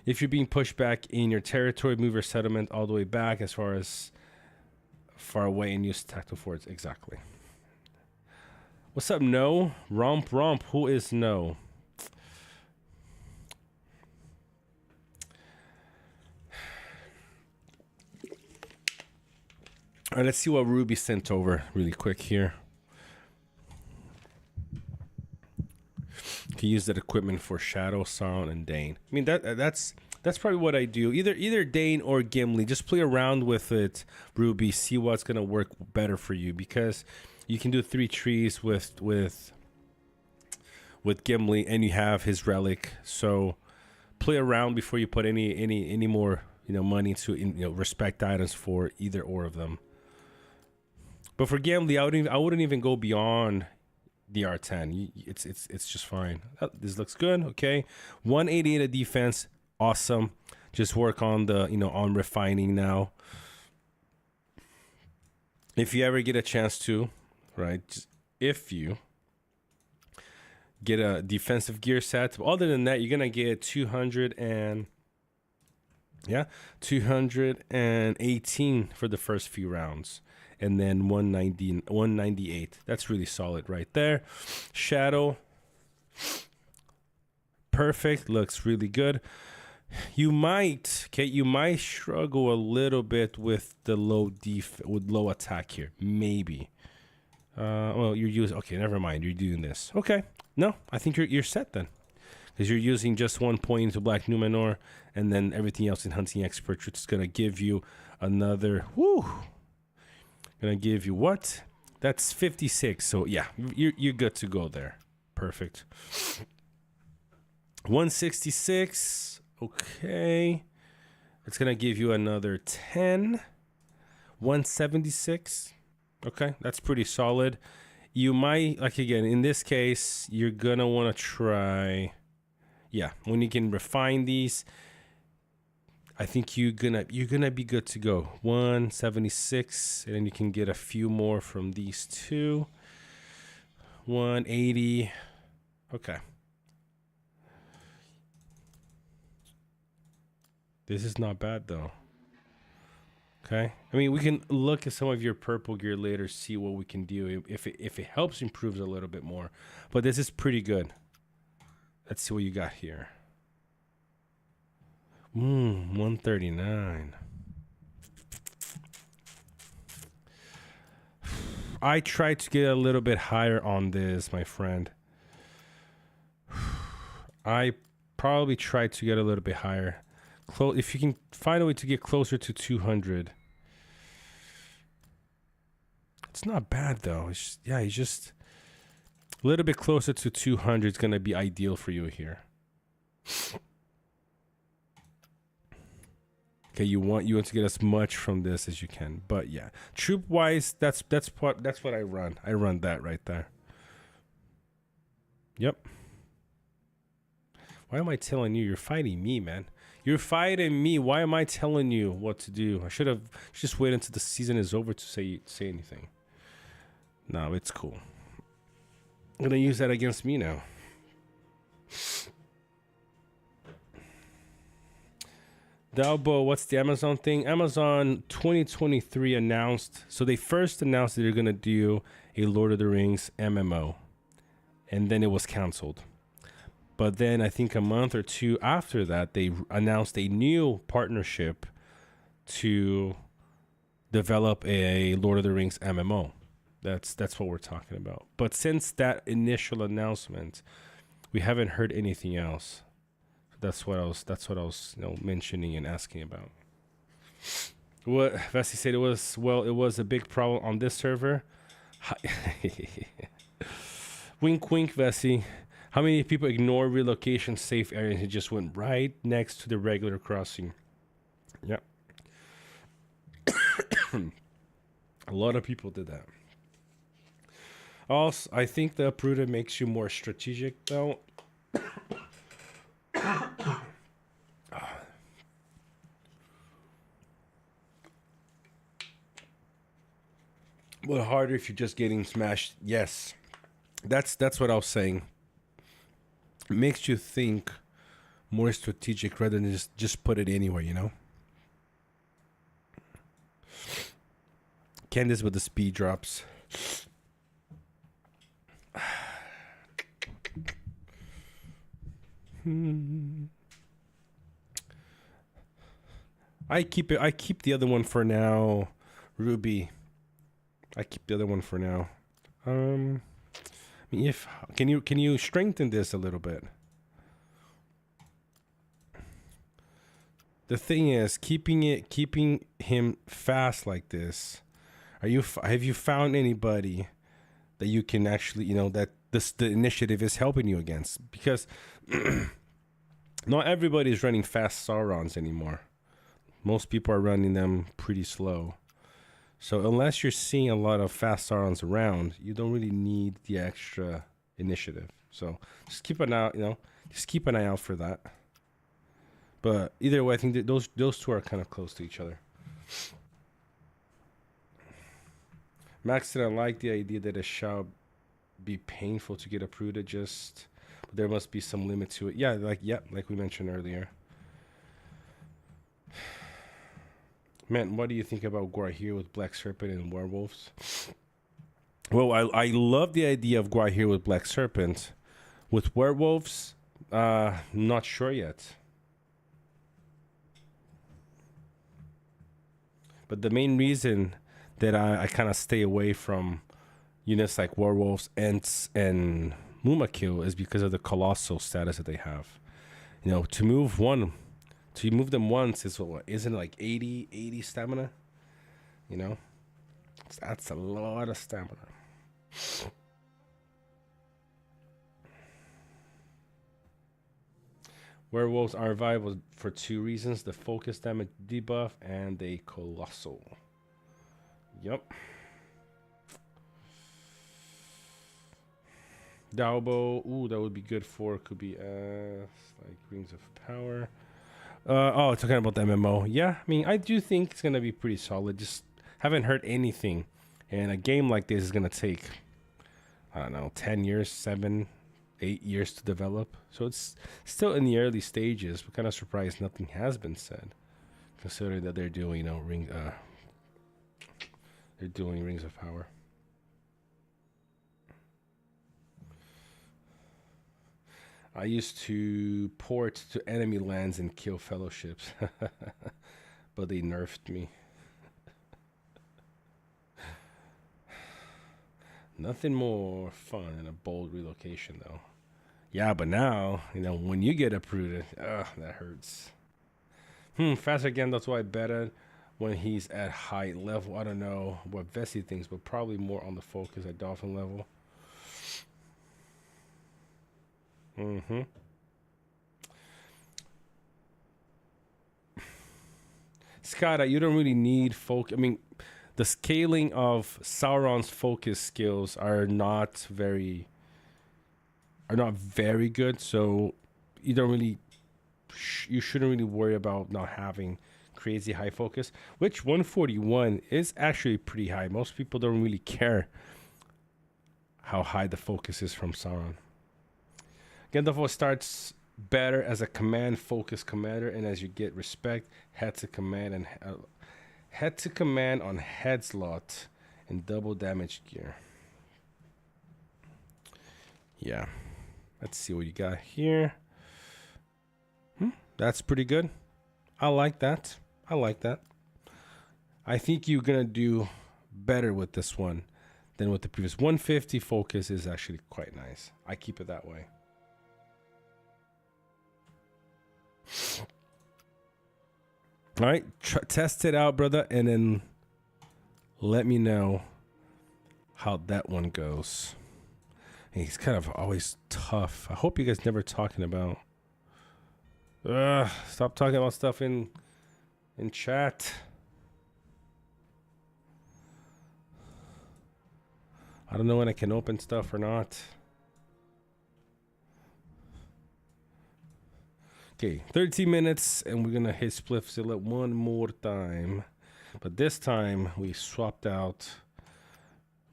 If you're being pushed back in your territory, move your settlement all the way back as far away and use tactical forts. Exactly. What's up, No? Romp. Who is No? All right, let's see what Ruby sent over really quick here. Can use that equipment for Shadow, Sauron, and Dane. I mean that's probably what I do. Either Dane or Gimli. Just play around with it, Ruby. See what's gonna work better for you, because you can do 3 trees with Gimli, and you have his relic. So play around before you put any more money to respect items for either or of them. But for Gimli, I wouldn't even go beyond the R10. It's just fine. Oh, this looks good. Okay, 188 of defense. Awesome. Just work on the on refining now. If you ever get a chance to, right? If you get a defensive gear set, other than that, you're gonna get 218 for the first few rounds. And then 198. That's really solid right there. Shadow. Perfect. Looks really good. You might struggle a little bit with the low low attack here. Maybe. Well, you're using... Okay, never mind. You're doing this. Okay. No, I think you're set then. Because you're using just 1 point into Black Numenor, and then everything else in Hunting Expert, which is going to give you another... Woo! Gonna give you what? That's 56. So yeah, you're good to go there. Perfect. 166. Okay. It's gonna give you another 10. 176. Okay, that's pretty solid. You might, like, again, in this case, you're gonna want to try... Yeah, when you can refine these, I think you're gonna be good to go. 176, and then you can get a few more from these two. 180. Okay. This is not bad though. Okay. I mean, we can look at some of your purple gear later, see what we can do if it helps improves a little bit more. But this is pretty good. Let's see what you got here. 139. I tried to get a little bit higher on this, my friend. I probably tried to get a little bit higher. If you can find a way to get closer to 200. It's not bad though. It's just a little bit closer to 200 is going to be ideal for you here. Okay, you want to get as much from this as you can, but yeah, troop wise, that's what I run. I run that right there. Yep. Why am I telling you? You're fighting me, man. You're fighting me. Why am I telling you what to do? I should have just waited until the season is over to say anything. No, it's cool. I'm gonna use that against me now. Dalbo, what's the Amazon thing? Amazon 2023 announced. So they first announced that they're going to do a Lord of the Rings MMO. And then it was canceled. But then I think a month or two after that, they announced a new partnership to develop a Lord of the Rings MMO. That's what we're talking about. But since that initial announcement, we haven't heard anything else. That's what I was mentioning and asking about. What Vessi said, it was a big problem on this server. Wink wink, Vessi. How many people ignore relocation safe areas and just went right next to the regular crossing? Yep. A lot of people did that. Also, I think the uprooted makes you more strategic, though. But harder if you're just getting smashed. Yes, that's what I was saying. It makes you think more strategic rather than just put it anywhere, you know. Candace with the speed drops. I keep it. I keep the other one for now, Ruby. I keep the other one for now. I mean, if can you strengthen this a little bit? The thing is, keeping him fast like this. Have you found anybody that you can actually, that the initiative is helping you against? Because not everybody is running fast Saurons anymore. Most people are running them pretty slow. So unless you're seeing a lot of fast Saurons around, you don't really need the extra initiative. So just keep an eye out for that. But either way, I think that those two are kind of close to each other. Max said, I like the idea that it shall be painful to get uprooted, but there must be some limit to it. Yeah, like we mentioned earlier. Man, what do you think about Guahir with Black Serpent and werewolves? Well, I love the idea of Guahir with Black Serpent. With werewolves, not sure yet. But the main reason that I kind of stay away from units like werewolves, Ents, and Mumakil is because of the colossal status that they have. To move them once is isn't it like 80 stamina? That's a lot of stamina. Werewolves are viable for two reasons: the focus damage debuff and the colossal. Yep. Dalbo, that would be good for, could be like Rings of Power. Talking about the MMO. Yeah, I mean, I do think it's gonna be pretty solid. Just haven't heard anything. And a game like this is gonna take, I don't know, 10 years, 7, 8 years to develop. So it's still in the early stages. We're kind of surprised nothing has been said, considering that they're doing, they're doing Rings of Power. I used to port to enemy lands and kill fellowships, but they nerfed me. Nothing more fun than a bold relocation, though. Yeah, but now, when you get uprooted, that hurts. Faster again, that's why I betted when he's at high level. I don't know what Vessi thinks, but probably more on the focus at Dolphin level. Scott, you don't really need focus. I mean, the scaling of Sauron's focus skills are not very good. So you don't really, you shouldn't really worry about not having crazy high focus. Which 141 is actually pretty high. Most people don't really care how high the focus is from Sauron. Gandalf starts better as a command focused commander, and as you get respect, head to command on head slot and double damage gear. Yeah, let's see what you got here. That's pretty good. I like that. I think you're gonna do better with this one than with the previous. 150 focus is actually quite nice. I keep it that way. All right, test it out, brother, and then let me know how that one goes. And he's kind of always tough. I hope you guys never talking about. Stop talking about stuff in chat. I don't know when I can open stuff or not. Okay, 13 minutes, and we're gonna hit Spliffzilla one more time. But this time, we swapped out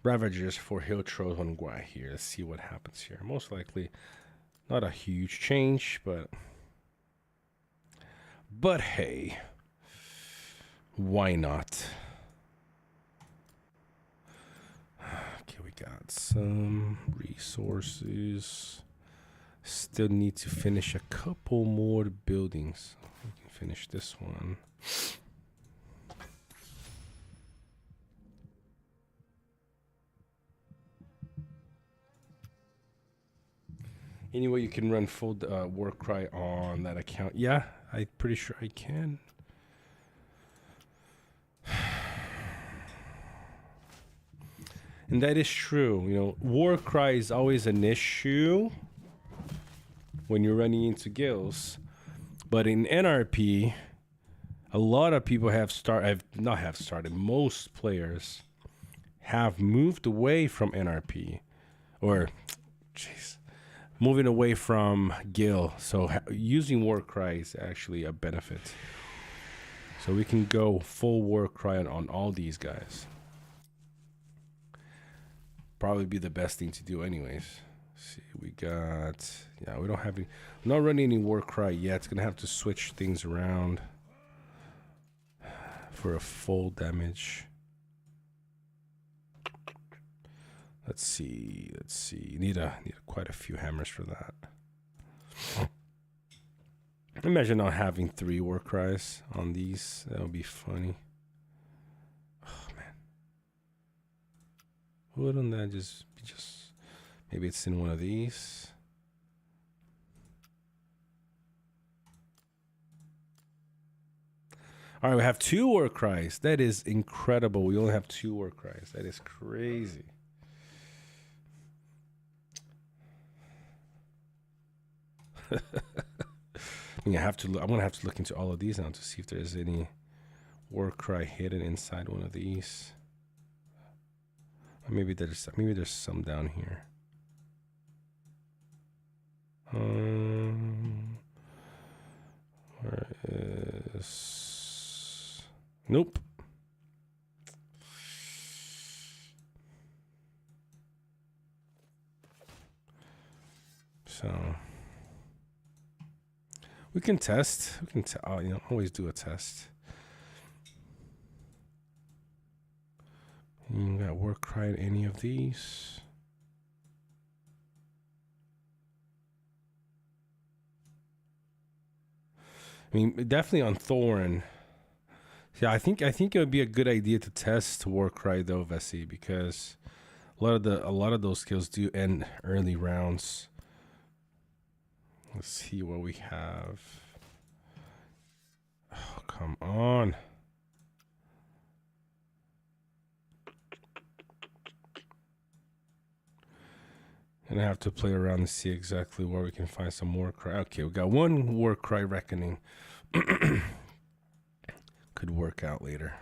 Ravagers for Hill Trolls on Guai here. Let's see what happens here. Most likely, not a huge change, but hey, why not? Okay, we got some resources. Still need to finish a couple more buildings. We can finish this one. Anyway, you can run full Warcry on that account. Yeah, I'm pretty sure I can. And that is true. You know, Warcry is always an issue when you're running into guilds. But in NRP, a lot of people most players have moved away from NRP. Or, jeez, moving away from guild. So using Warcry is actually a benefit. So we can go full Warcry on all these guys. Probably be the best thing to do anyways. See, we got, yeah, we don't have any, we're not running any Warcry yet. It's gonna have to switch things around for a full damage. Let's see. You need quite a few hammers for that. Imagine not having 3 Warcries on these. That would be funny. Oh man. Wouldn't that just be maybe it's in one of these? All right, we have 2 Warcries. That is incredible. We only have 2 Warcries. That is crazy. I'm gonna have to look into all of these now to see if there's any Warcry hidden inside one of these. Or maybe there's some down here. Where is? Nope. So we can test. Always do a test. You got Warcry in any of these? I mean, definitely on Thorn. Yeah, I think it would be a good idea to test Warcry though, Vessi, because a lot of those skills do end early rounds. Let's see what we have. Oh, come on. And I have to play around and see exactly where we can find some Warcry. Okay, we got one Warcry Reckoning. Could work out later.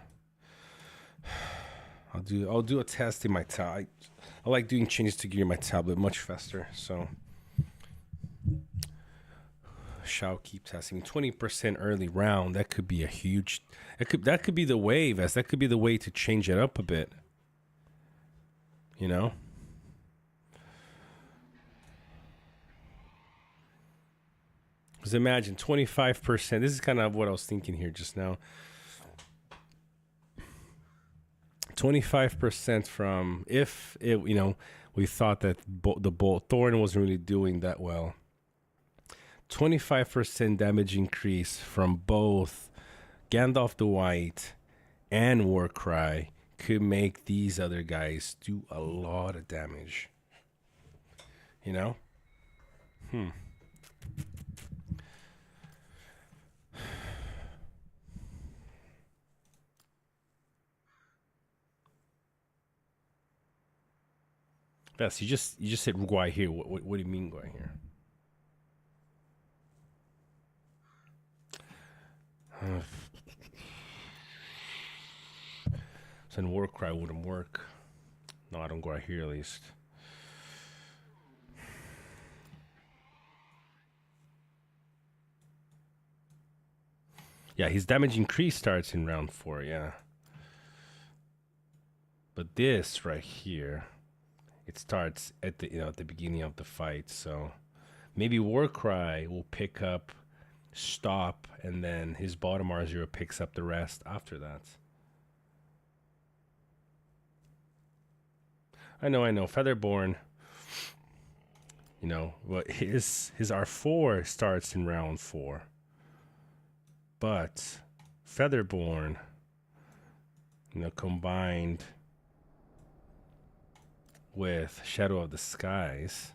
I'll do a test in my tablet. I like doing changes to gear in my tablet much faster. So shall keep testing. 20% early round. That could be a huge. That could be the wave. As that could be the way to change it up a bit. You know. Because imagine 25%. This is kind of what I was thinking here just now. 25% from if it, we thought that the bolt Thorn wasn't really doing that well. 25% damage increase from both Gandalf the White and Warcry could make these other guys do a lot of damage. You know? Yes, you just said Guai here. What do you mean Guai here? Then Warcry wouldn't work. No, I don't go out here at least. Yeah, his damage increase starts in round 4, yeah. But this right here, it starts at the at the beginning of the fight, so maybe Warcry will pick up, stop, and then his bottom R0 picks up the rest after that. I know, Featherborn, but his R4 starts in round 4. But Featherborn, combined with Shadow of the Skies,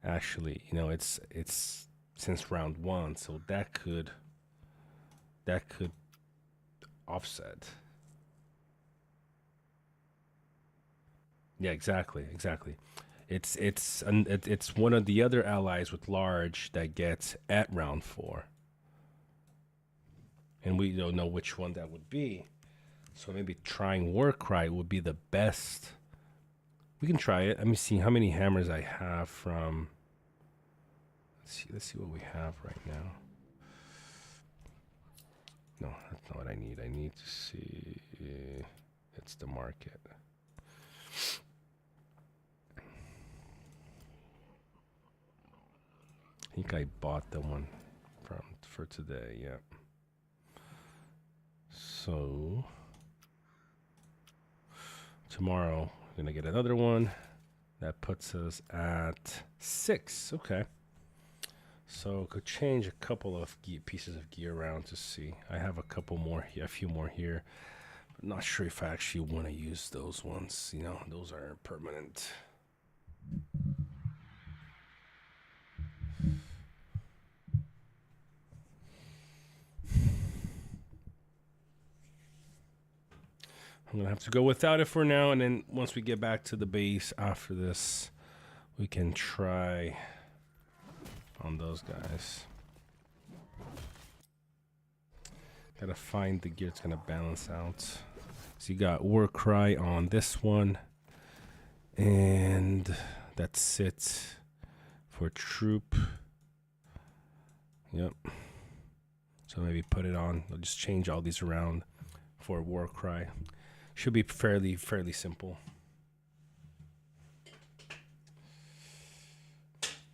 actually, it's since round 1, so that could offset. Yeah, exactly. It's one of the other allies with large that gets at round 4. And we don't know which one that would be. So maybe trying Warcry would be the best. We can try it. Let me see how many hammers I have from. Let's see what we have right now. No, that's not what I need. I need to see. It's the market. I think I bought the one for today. Yeah. So tomorrow we're gonna get another one. That puts us at 6. Okay. So could change a couple of pieces of gear around to see. I have a couple more here, a few more here. But not sure if I actually want to use those ones. Those are permanent. I'm gonna have to go without it for now, and then once we get back to the base after this, we can try on those guys. Gotta find the gear that's gonna balance out. So you got Warcry on this one, and that's it for troop. Yep. So maybe put it on. I'll just change all these around for Warcry. Should be fairly simple.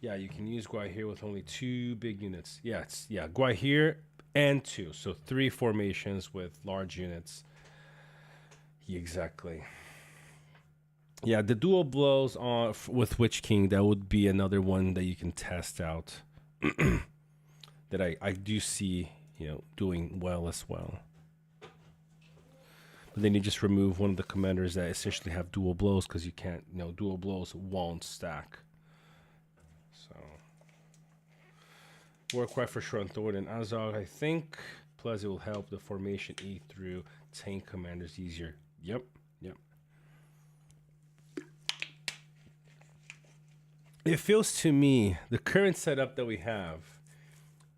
Yeah, you can use Guai here with only 2 big units. Yeah, Guai here and 2. So 3 formations with large units. Yeah, exactly. Yeah, the dual blows on with Witch King, that would be another one that you can test out. That I do see, doing well as well. But then you just remove one of the commanders that essentially have dual blows, because you can't, dual blows won't stack. So, Warcry for sure on Thor and Azog, I think. Plus, it will help the formation E through tank commanders easier. Yep. It feels to me, the current setup that we have,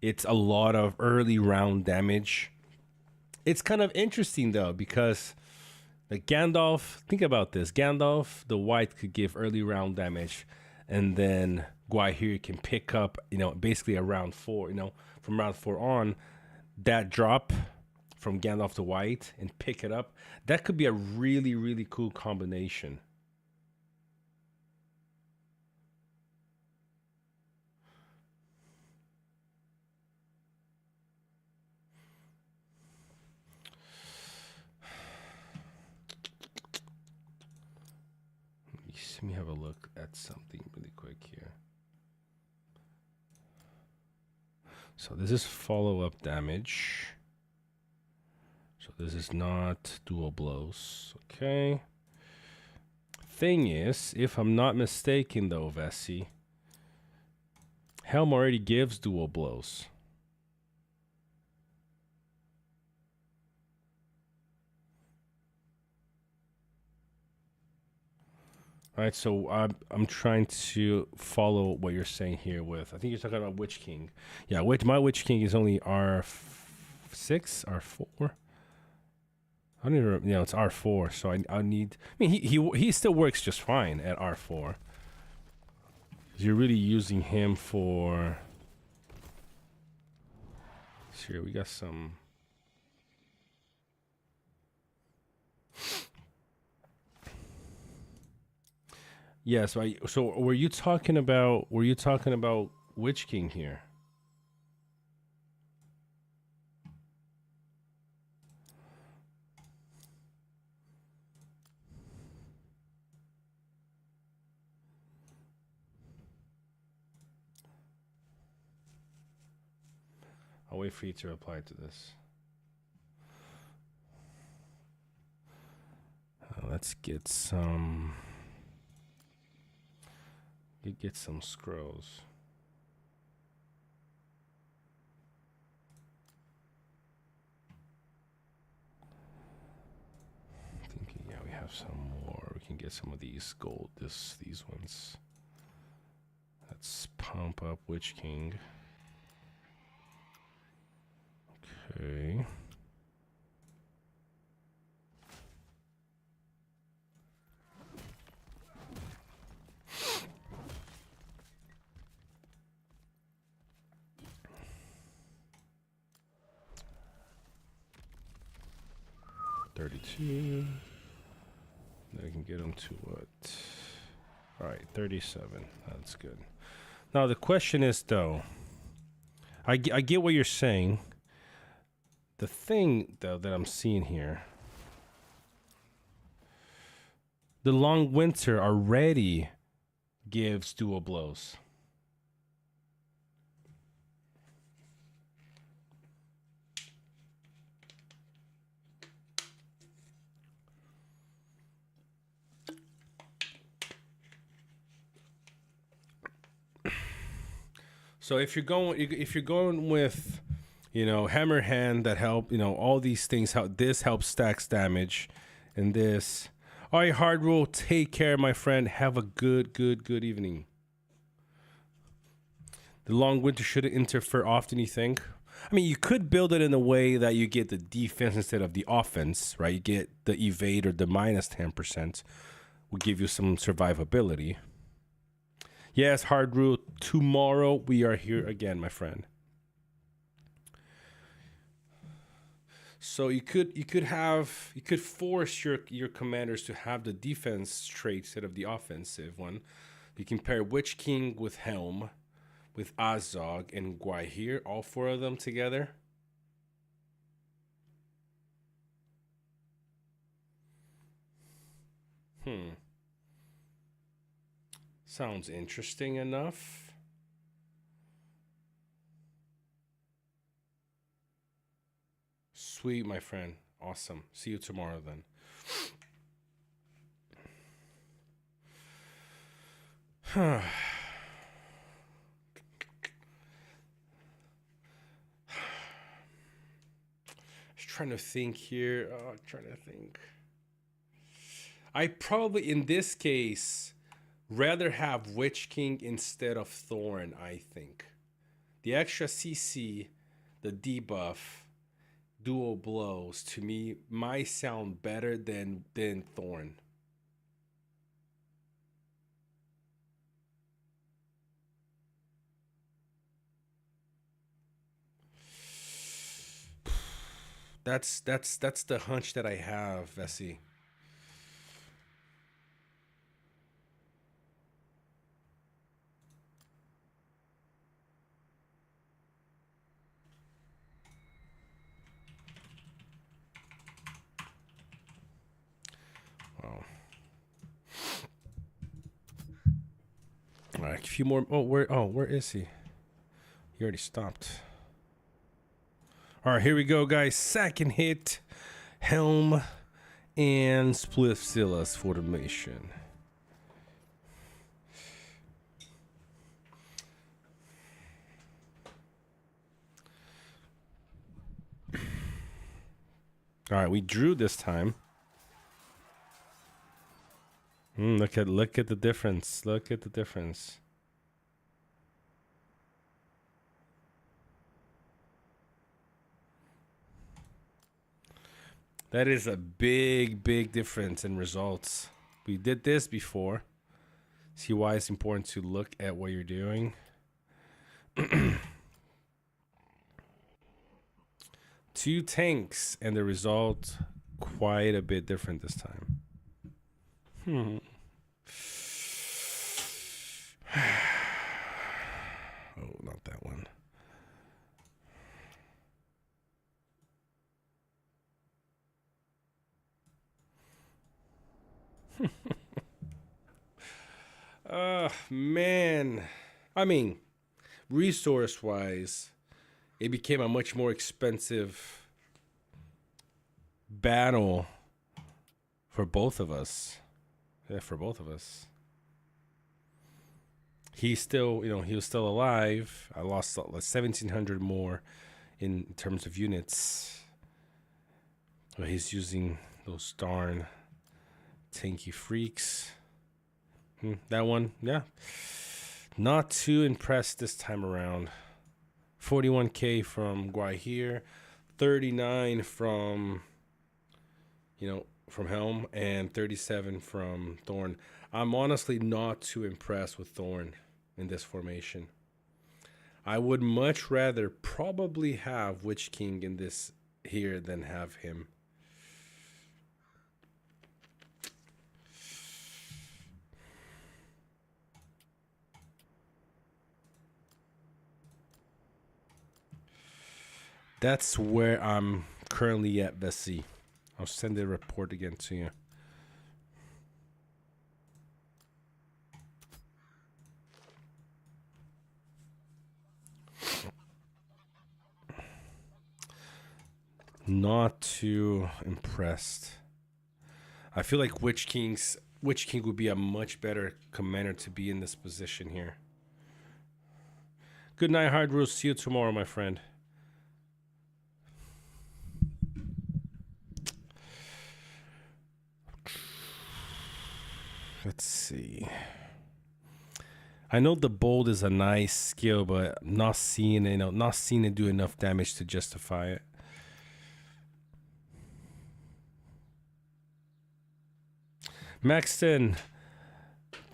it's a lot of early round damage. It's kind of interesting though, because like Gandalf, think about this. Gandalf, the white, could give early round damage, and then Guai here can pick up, basically a round 4, from round 4 on, that drop from Gandalf to white and pick it up. That could be a really, really cool combination. Let me have a look at something really quick here. So this is follow-up damage. So this is not dual blows. Okay. Thing is, if I'm not mistaken though, Vessi, Helm already gives dual blows. All right, so I'm trying to follow what you're saying here with. I think you're talking about Witch King. Yeah, my Witch King is only R6, R4. I don't even. You know, it's R4. So I need. I mean, he still works just fine at R4. You're really using him for. Here we got some. Yeah, so were you talking about Witch King here? I'll wait for you to reply to this. Let's get some. Get some scrolls. Thinking, yeah, we have some more. We can get some of these gold. These ones. Let's pump up Witch King. Okay. $32. Then we can get them to what? All right, 37. That's good. Now the question is, though, I get what you're saying. The thing, though, that I'm seeing here, the long winter already gives dual blows. So if you're going with, you know, hammer hand that help, you know, all these things, how this helps stacks damage, and this. All right, hard rule. Take care, my friend. Have a good evening. The long winter shouldn't interfere often, you think? I mean, you could build it in a way that you get the defense instead of the offense, right? You get the evade or the minus 10%, will give you some survivability. Yes, hard rule. Tomorrow we are here again, my friend. So you could force your commanders to have the defense trait instead of the offensive one. You can pair Witch King with Helm, with Azog and Guahir, all four of them together. Sounds interesting enough. Sweet, my friend. Awesome. See you tomorrow then. Just trying to think here. Trying to think. I probably, in this case, rather have Witch King instead of Thorn, I think. The extra CC, the debuff, dual blows, to me, might sound better than Thorn. That's the hunch that I have, Vessi. Wow. All right, a few more. Where is he? He already stopped. All right, here we go, guys. Second hit, Helm and Spliffzillus formation. All right, we drew this time. Look at the difference. Look at the difference. That is a big difference in results. We did this before. See why it's important to look at what you're doing. Two tanks and the result quite a bit different this time. Oh, not that one. Man. I mean, resource-wise, it became a much more expensive battle for both of us. Yeah, for both of us. He's still, he was still alive. I lost 1,700 more in terms of units. But he's using those darn tanky freaks. That one, yeah. Not too impressed this time around. 41k from Guahir, 39 from, from Helm, and 37 from Thorn. I'm honestly not too impressed with Thorn in this formation. I would much rather probably have Witch King in this here than have him. That's where I'm currently at, Vessi. I'll send the report again to you. Not too impressed. I feel like Witch King would be a much better commander to be in this position here. Good night, Hard Rules. See you tomorrow, my friend. Let's see. I know the bold is a nice skill, but not seeing it do enough damage to justify it. Maxton,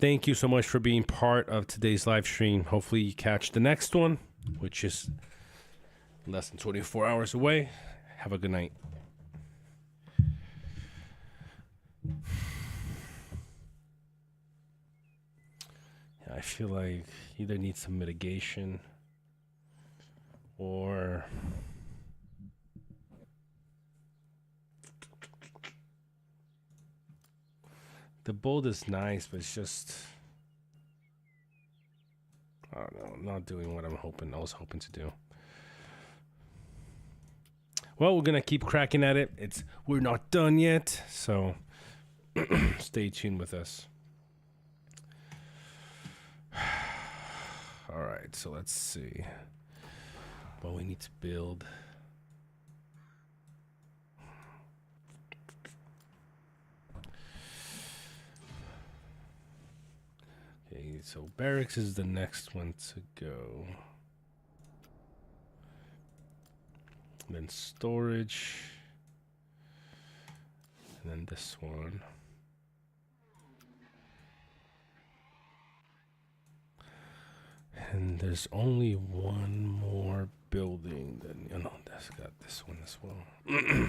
thank you so much for being part of today's live stream. Hopefully you catch the next one, which is less than 24 hours away. Have a good night. I feel like either need some mitigation or the bold is nice, but it's just, I don't know, not doing what I was hoping to do. Well, we're gonna keep cracking at it. We're not done yet, so stay tuned with us. All right, so let's see what we need to build. Okay, so barracks is the next one to go. Then storage. And then this one. And there's only one more building. That's got this one as well.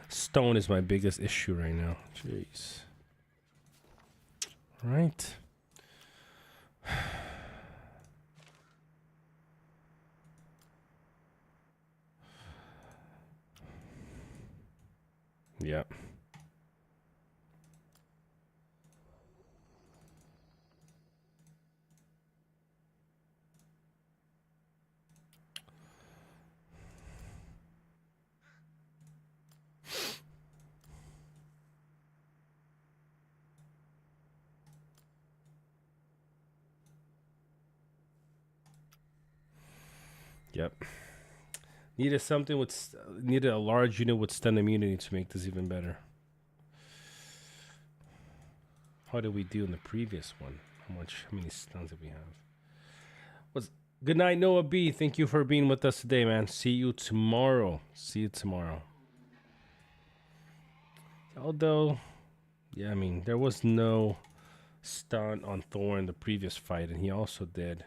Stone is my biggest issue right now. Jeez. Right. Yeah. Yep. Needed a large unit with stun immunity to make this even better. How did we do in the previous one? How many stuns did we have? Good night, Noah B. Thank you for being with us today, man. See you tomorrow. Although, yeah, I mean, there was no stun on Thor in the previous fight, and he also did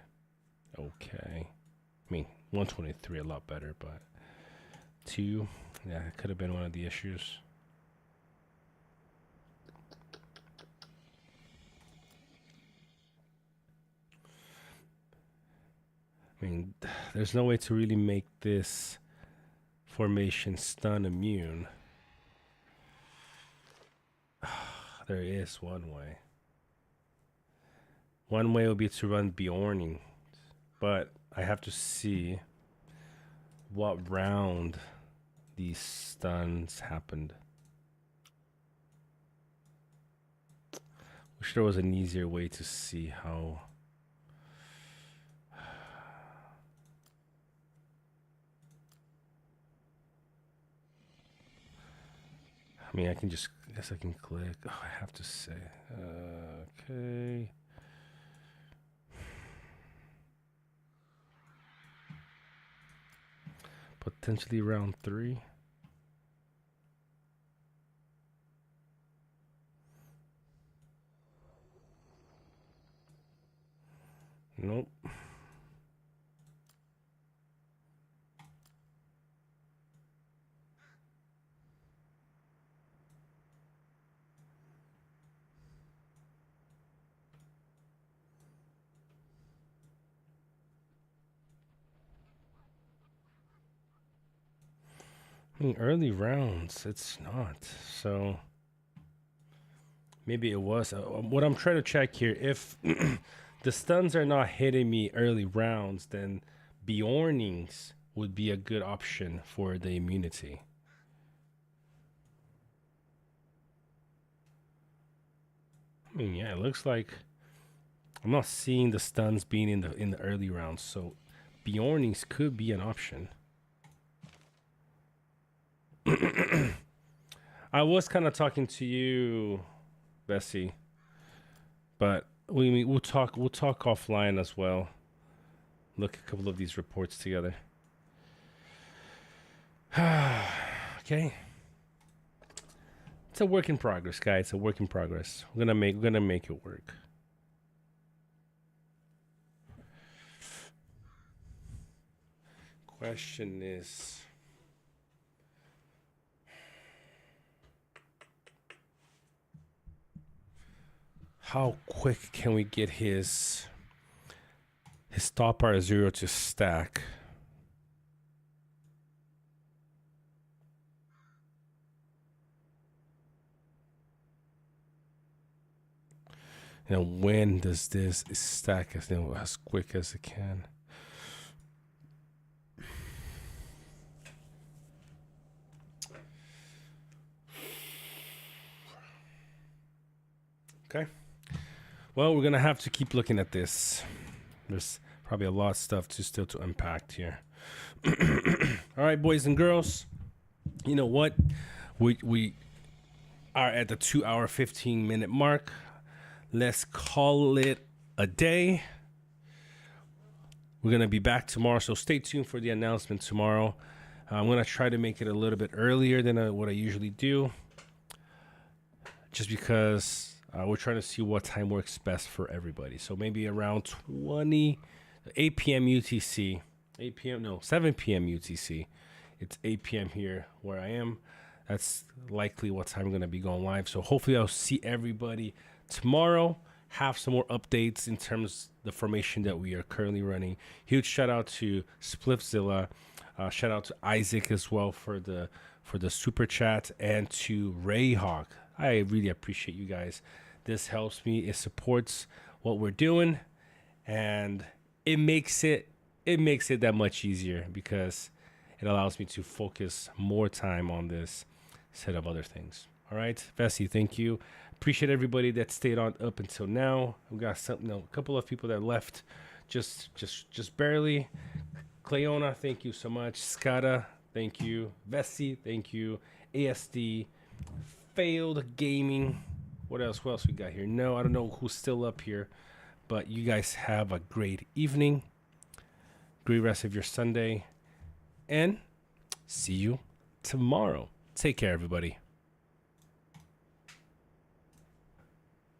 okay. I mean, 123 a lot better, but 2, yeah, it could have been one of the issues. I mean, there's no way to really make this formation stun immune. There is one way. One way would be to run Bjorning, but I have to see what round these stuns happened. Wish there was an easier way to see how. I mean, I guess I can click. Oh, I have to say. Okay. Potentially round 3. Nope. I mean, early rounds, it's not. So maybe it was. What I'm trying to check here, if the stuns are not hitting me early rounds, then Bjornings would be a good option for the immunity. I mean, yeah, it looks like I'm not seeing the stuns being in the early rounds, so Bjornings could be an option. I was kind of talking to you, Bessie, but we'll talk offline as well. Look a couple of these reports together. Okay. It's a work in progress, guys. It's a work in progress. We're gonna make it work. Question is, how quick can we get his stop bar 0 to stack? And when does this stack as quick as it can? Okay. Well, we're gonna have to keep looking at this. There's probably a lot of stuff still to unpack here. All right, boys and girls. You know what? We are at the 2-hour 15-minute mark. Let's call it a day. We're gonna be back tomorrow, so stay tuned for the announcement tomorrow. I'm gonna try to make it a little bit earlier than what I usually do, just because we're trying to see what time works best for everybody. So maybe around 8 p.m. UTC. 7 p.m. UTC. It's 8 p.m. here where I am. That's likely what time I'm going to be going live. So hopefully I'll see everybody tomorrow. Have some more updates in terms of the formation that we are currently running. Huge shout out to Spliffzilla. Shout out to Isaac as well for the super chat, and to Rayhawk. I really appreciate you guys. This helps me. It supports what we're doing, and it makes it that much easier because it allows me to focus more time on this instead of other things. All right, Vessi, thank you. Appreciate everybody that stayed on up until now. We got a couple of people that left just barely. Cleona, thank you so much. Skada, thank you. Vessi, thank you. ASD, Failed Gaming. What else? What else we got here? No, I don't know who's still up here, but you guys have a great evening, great rest of your Sunday, and see you tomorrow. Take care, everybody.